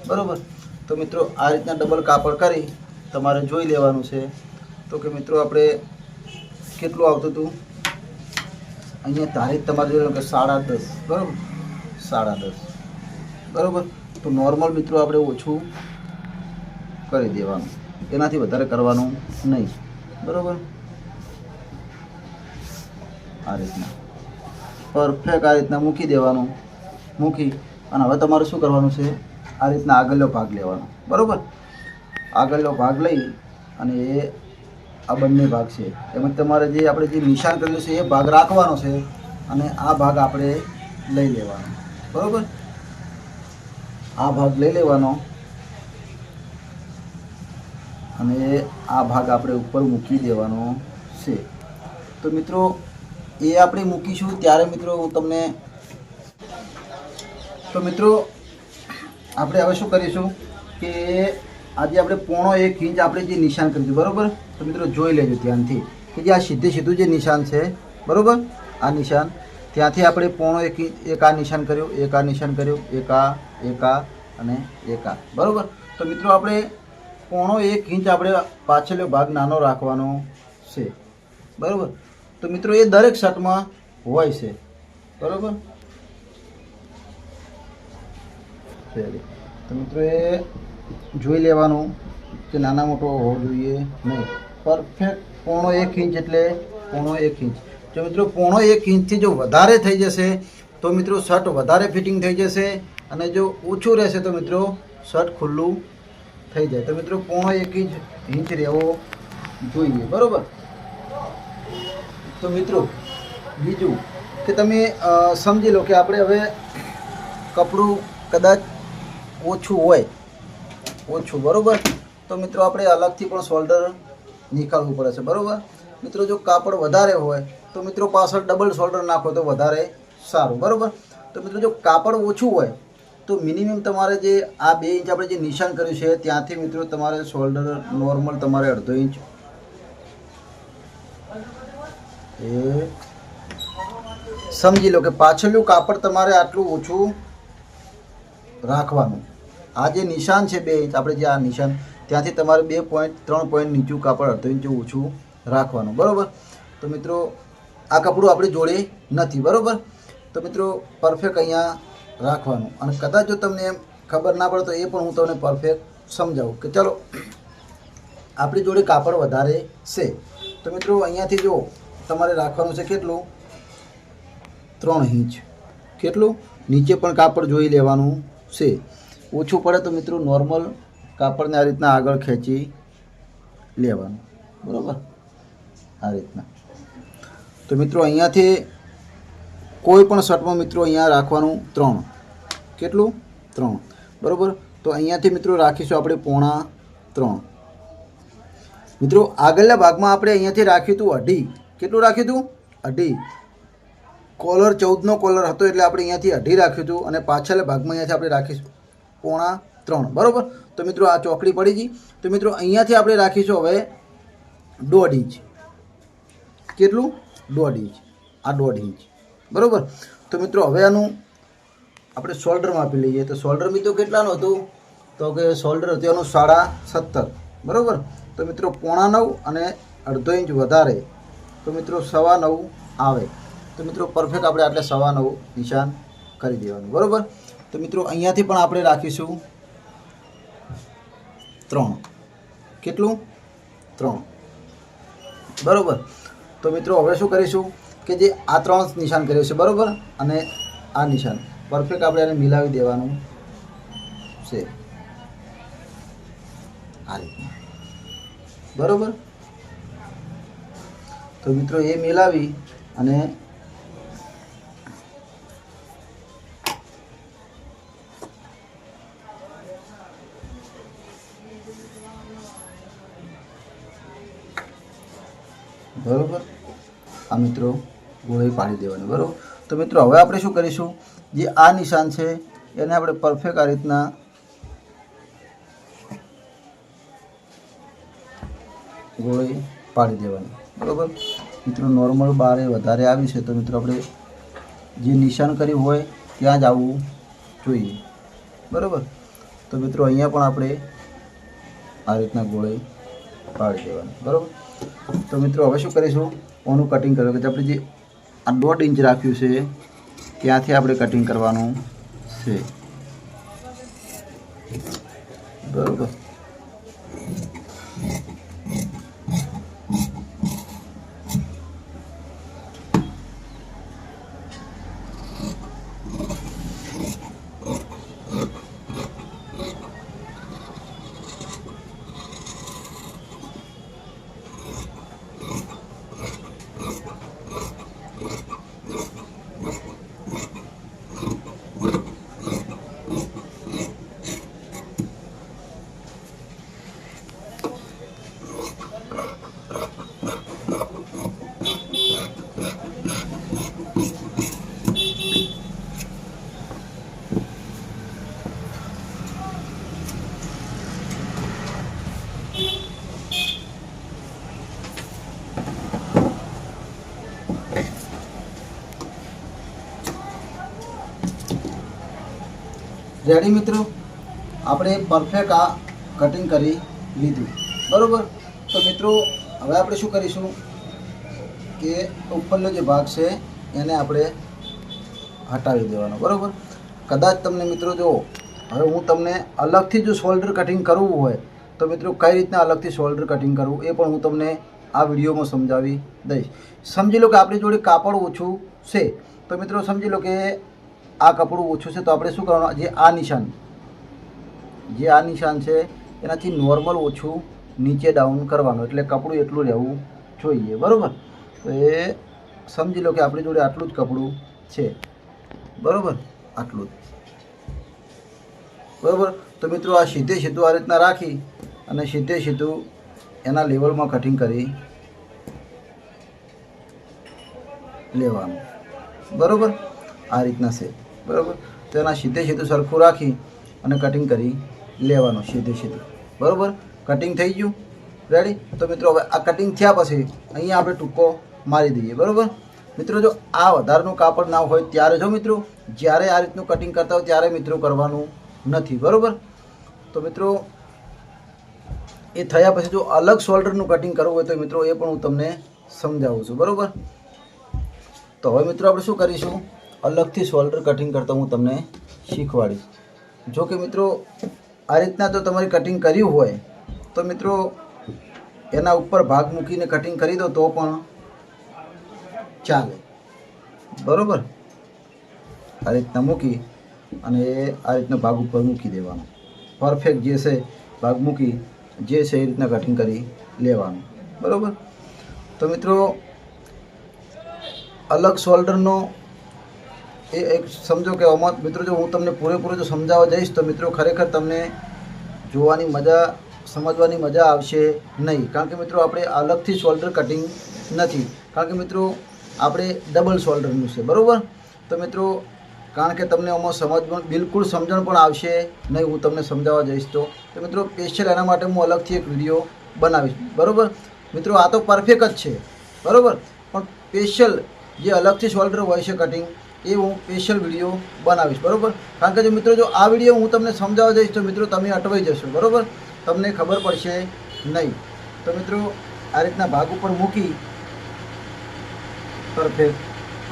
બરાબર. તો મિત્રો આ રીતના ડબલ કાપડ કરી તમારે જોઈ લેવાનું છે. તો કે મિત્રો આપણે કેટલું આવતું હતું અહીંયા તારીખ તમારે જોઈ લો કે 10.5, બરાબર. 10.5, બરાબર. તો નોર્મલ મિત્રો આપણે ઓછું કરી દેવાનું, એનાથી વધારે કરવાનું નહીં, બરાબર. આ રીતના પરફેક્ટ આ રીતના મૂકી દેવાનું. મૂકી અને હવે તમારે શું કરવાનું છે? આ રીતના આગળનો ભાગ લેવાનો, બરાબર. આગળનો ભાગ લઈ અને એ આ બંને ભાગ છે એમાં તમારે જે આપણે જે નિશાન કરેલું છે એ ભાગ રાખવાનો છે અને આ ભાગ આપણે લઈ લેવાનો, બરાબર. આ ભાગ લઈ લેવાનો અને આ ભાગ આપણે ઉપર મૂકી દેવાનો છે. તો મિત્રો એ આપણે મૂકીશું ત્યારે મિત્રો હું તમને આપણે હવે શું કરીશું કે આજે આપણે 1.5 ઇંચ આપણે જે નિશાન કરીશું, બરાબર. તો મિત્રો જોઈ લેજો ધ્યાનથી કે જે આ સીધું જે નિશાન છે, બરાબર. આ નિશાન ત્યાંથી આપણે 1.5 ઇંચ એક આ નિશાન કર્યું, એક આ નિશાન કર્યું, એક આ અને એક આ, બરાબર. તો મિત્રો આપણે 1.5 ઇંચ આપણે પાછળનો ભાગ નાનો રાખવાનો છે, બરાબર. તો મિત્રો એ દરેક શર્ટમાં હોય છે, બરાબર. તો મિત્રો એ જોઈ લેવાનું કે નાના મોટો હોવો જોઈએ નહીં. પરફેક્ટ 1.5 ઇંચ એટલે 1.5 ઇંચ. જો મિત્રો 1.5 ઇંચથી જો વધારે થઈ જશે તો મિત્રો શર્ટ વધારે ફિટિંગ થઈ જશે અને જો ઓછું રહેશે તો મિત્રો શર્ટ ખુલ્લું થઈ જાય. તો મિત્રો 1.5 ઇંચ રહેવો જોઈએ, બરાબર. તો મિત્રો બીજું કે તમે સમજી લો કે આપણે હવે કપડું કદાચ ઓછું, બરાબર. તો મિત્રો આપણે અલગથી પણ શોલ્ડર નીકાળવું પડે છે, બરાબર. મિત્રો જો કાપડ વધારે હોય તો મિત્રો પાછળ ડબલ શોલ્ડર નાખો તો વધારે સારું, બરાબર. તો મિત્રો જો કાપડ ઓછું હોય તો મિનિમમ તમારે જે આ 2 ઇંચ આપણે જે નિશાન કર્યું છે ત્યાંથી મિત્રો તમારે શોલ્ડર નોર્મલ તમારે 1/2 ઇંચ એ સમજી લો કે પાછળનું કાપડ તમારે આટલું ઓછું રાખવાનું. આ જે નિશાન છે 2 ઇંચ આપણે જે આ નિશાન ત્યાંથી તમારે 2.3 પોઈન્ટ નીચું કાપડ અડધો ઇંચ ઓછું રાખવાનું, બરાબર. તો મિત્રો આ કપડું આપણી જોડે નથી, બરાબર. તો મિત્રો પરફેક્ટ અહીંયા રાખવાનું. અને કદાચ જો તમને એમ ખબર ના પડે તો એ પણ હું તમને પરફેક્ટ સમજાવું કે ચલો આપણી જોડે કાપડ વધારે છે. તો મિત્રો અહીંયાથી જો તમારે રાખવાનું છે કેટલું, 3 ઇંચ. કેટલું નીચે પણ કાપડ જોઈ લેવાનું છે. ઓછું પડે તો મિત્રો નોર્મલ કાપડને આ રીતના આગળ ખેંચી લેવાનું, બરાબર, આ રીતના. તો મિત્રો અહીંયાથી કોઈ પણ શર્ટમાં મિત્રો અહીંયા રાખવાનું 3. કેટલું 3, બરાબર. તો અહીંયાથી મિત્રો રાખીશું આપણે 0.3. મિત્રો આગળના ભાગમાં આપણે અહીંયાથી રાખ્યું હતું 2.5. કેટલું રાખ્યું હતું 2.5. કોલર 14નો કોલર હતો એટલે આપણે અહીંયાથી 2.5 રાખ્યું હતું અને પાછળના ભાગમાં અહીંયાથી આપણે રાખીશું 0.3, બરાબર. તો મિત્રો આ ચોકડી પડી ગઈ. તો મિત્રો અહીંયાથી આપણે રાખીશું હવે 1.5 ઇંચ. કેટલું 1.5 ઇંચ, આ 1.5 ઇંચ, બરાબર. તો મિત્રો હવે આનું આપણે શોલ્ડર માપી લઈએ. તો શોલ્ડર મિત્રો કેટલાનું હતું, તો કે શોલ્ડર હતું એનું 17.5, બરાબર. તો મિત્રો 0.9 અને અડધો ઇંચ વધારે, તો મિત્રો 9.25 આવે. તો મિત્રો પરફેક્ટ આપણે આટલે 9.25 નિશાન કરી દેવાનું, બરાબર. તો મિત્રો અહીંયાથી પણ આપણે રાખીશું 3. કેટલું 3, બરાબર. તો મિત્રો હવે શું કરીશું કે જે આ 3 નિશાન કર્યું છે, બરાબર, અને આ નિશાન પરફેક્ટ આપણે એને મિલાવી દેવાનું છે આ રીતના, બરાબર. તો મિત્રો એ મિલાવી અને બરાબર આ મિત્રો ગોળી પાડી દેવાની, બરાબર. તો મિત્રો હવે આપણે શું કરીશું, જે આ નિશાન છે એને આપણે પરફેક્ટ આ રીતના ગોળી પાડી દેવાની, બરાબર. મિત્રો નોર્મલ બારે વધારે આવી છે તો મિત્રો આપણે જે નિશાન કર્યું હોય ત્યાં જ આવવું જોઈએ, બરાબર. તો મિત્રો અહીંયા પણ આપણે આ રીતના ગોળી પાડી દેવાની, બરાબર. તો મિત્રો હવે શું કરીશું, ઓનું કટિંગ કરવું કે આપણે જે આ 1.5 ઇંચ રાખ્યું છે ત્યાંથી આપણે કટિંગ કરવાનું છે, બરાબર. રેડી મિત્રો, આપણે પરફેક્ટ આ કટિંગ કરી લીધું, બરાબર. તો મિત્રો હવે આપણે શું કરીશું કે ઉપરનો જે ભાગ છે એને આપણે હટાવી દેવાનો, બરાબર. કદાચ તમને મિત્રો જો હવે હું તમને અલગથી જો શોલ્ડર કટિંગ કરવું હોય તો મિત્રો કઈ રીતના અલગથી શોલ્ડર કટિંગ કરવું એ પણ હું તમને આ વિડીયોમાં સમજાવી દઈશ. સમજી લો કે આપણી જોડે કાપડ ઓછું છે તો મિત્રો સમજી લો કે આ કપડું ઓછું છે તો આપણે શું કરવાનું, જે આ નિશાન છે એનાથી નોર્મલ ઓછું નીચે ડાઉન કરવાનું, એટલે કપડું એટલું રહેવું જોઈએ, બરાબર. તો એ સમજી લો કે આપણી જોડે આટલું જ કપડું છે, બરાબર, આટલું જ, બરાબર. તો મિત્રો આ સીધે સીધું આ રીતના રાખી અને સીધે સીધું એના લેવલમાં કટિંગ કરી લેવાનું, બરાબર, આ રીતના છે, બરાબર. તો એના સીધે સીધું સરખું રાખી અને કટિંગ કરી લેવાનું સીધે સીધું, બરાબર. કટિંગ થઈ ગયું, રેડી. તો મિત્રો હવે આ કટિંગ થયા પછી અહીંયા આપણે ટૂંકો મારી દઈએ, બરાબર. મિત્રો જો આ વધારાનું કાપડ ના હોય ત્યારે જો મિત્રો જ્યારે આ રીતનું કટિંગ કરતા હોય ત્યારે મિત્રો કરવાનું નથી, બરાબર. તો મિત્રો એ થયા પછી જો અલગ શોલ્ડરનું કટિંગ કરવું હોય તો મિત્રો એ પણ હું તમને સમજાવું છું, બરાબર. તો હવે મિત્રો આપણે શું કરીશું, અલગથી શોલ્ડર કટિંગ કરતા હું તમને શીખવાડીશ. જો કે મિત્રો આ રીતના તો તમારી કટિંગ કર્યું હોય તો મિત્રો એના ઉપર ભાગ મૂકીને કટિંગ કરી દો તો પણ ચાલે, બરાબર. આ રીતના મૂકી અને આ રીતના ભાગ ઉપર મૂકી દેવાનો, પરફેક્ટ જે છે ભાગ મૂકી જે છે એ રીતના કટિંગ કરી લેવાનું, બરાબર. તો મિત્રો અલગ શોલ્ડરનો એ એક સમજો કે આમાં મિત્રો જો હું તમને પૂરેપૂરું જો સમજાવવા જઈશ તો મિત્રો ખરેખર તમને જોવાની મજા, સમજવાની મજા આવશે નહીં. કારણ કે મિત્રો આપણે અલગથી શોલ્ડર કટિંગ નથી, કારણ કે મિત્રો આપણે ડબલ શોલ્ડરનું છે, બરાબર. તો મિત્રો કારણ કે તમને આમાં સમજમાં બિલકુલ સમજણ પણ આવશે નહીં હું તમને સમજાવવા જઈશ તો મિત્રો સ્પેશિયલ એના માટે હું અલગથી એક વિડીયો બનાવીશ, બરાબર. મિત્રો આ તો પરફેક્ટ જ છે, બરાબર, પણ સ્પેશિયલ જે અલગથી શોલ્ડર હોય છે કટિંગ એ હું સ્પેશિયલ વિડીયો બનાવીશ, બરાબર. કારણ કે જો મિત્રો જો આ વિડીયો હું તમને સમજાવવા જઈશ તો મિત્રો તમે અટવાઈ જશો, બરાબર, તમને ખબર પડશે નહીં. તો મિત્રો આ રીતના ભાગ ઉપર મૂકી પરફેક્ટ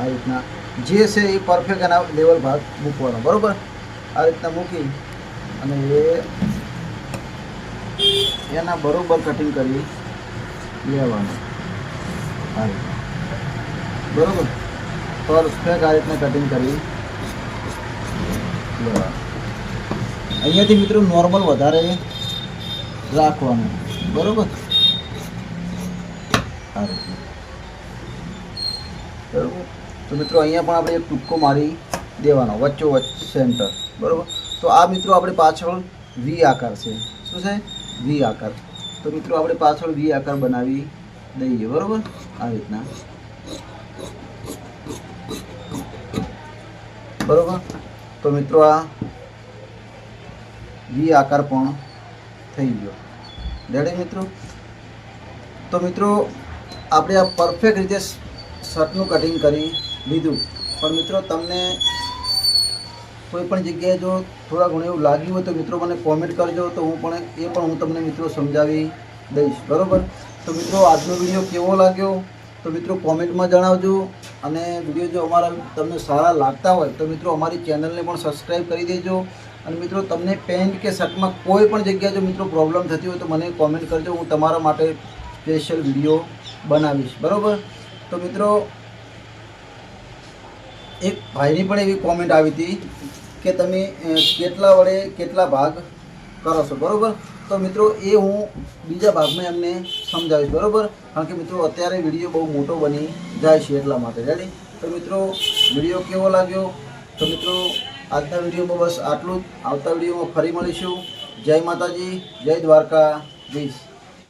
આ રીતના જે છે એ પરફેક્ટ એના લેવલ ભાગ મૂકવાનો, બરાબર. આ રીતના મૂકી અને એના બરોબર કટિંગ કરી લેવાનું આ રીતના, બરાબર. પરફેક્ટ આ રીતના કટિંગ કરી લેવાનું. અહીંયાથી મિત્રો નોર્મલ વધારે રાખવાનું, બરાબર. આ રીતના, બરાબર. તો મિત્રો અહીંયા પણ આપણે એક ટૂંકો મારી દેવાનો વચ્ચોવચ્ચ સેન્ટર, બરાબર. તો આ મિત્રો આપણે પાછળ વી આકાર છે, શું છે, વી આકાર. તો મિત્રો આપણે પાછળ વી આકાર બનાવી દઈએ, બરાબર. આ રીતના, બરાબર. તો મિત્રો આ વી આકાર પણ થઈ ગયો, રેડી મિત્રો. તો મિત્રો આપણે આ પરફેક્ટ રીતે શર્ટનું કટિંગ કરી લીધું. પણ મિત્રો તમને કોઈ પણ જગ્યાએ જો થોડા ઘણું એવું લાગ્યું હોય તો મિત્રો મને કોમેન્ટ કરજો, તો હું તમને મિત્રો સમજાવી દઈશ, બરાબર. તો મિત્રો આજનો વિડીયો કેવો લાગ્યો તો મિત્રો કોમેન્ટમાં જણાવજો. અને વિડીયો જો અમારા તમને સારા લાગતા હોય તો મિત્રો અમારી ચેનલને પણ સબસ્ક્રાઈબ કરી દેજો. અને મિત્રો તમને પેન્ટ કે શર્ટમાં કોઈ પણ જગ્યાએ જો મિત્રો પ્રોબ્લેમ થતી હોય તો મને કોમેન્ટ કરજો, હું તમારા માટે સ્પેશિયલ વિડીયો બનાવીશ, બરાબર. તો મિત્રો એક ભાઈની પણ એવી કોમેન્ટ આવી હતી કે તમે કેટલા વડે કેટલા ભાગ કરો છો, બરાબર. તો મિત્રો એ હું બીજા ભાગમાં એમને સમજાવીશ, બરાબર. કારણ કે મિત્રો અત્યારે વિડીયો બહુ મોટો બની જાય છે એટલા માટે, રેડી. તો મિત્રો વિડીયો કેવો લાગ્યો તો મિત્રો આજના વિડીયોમાં બસ આટલું જ. આવતા વિડીયોમાં ફરી મળીશું. જય માતાજી, જય દ્વારકાધીશ.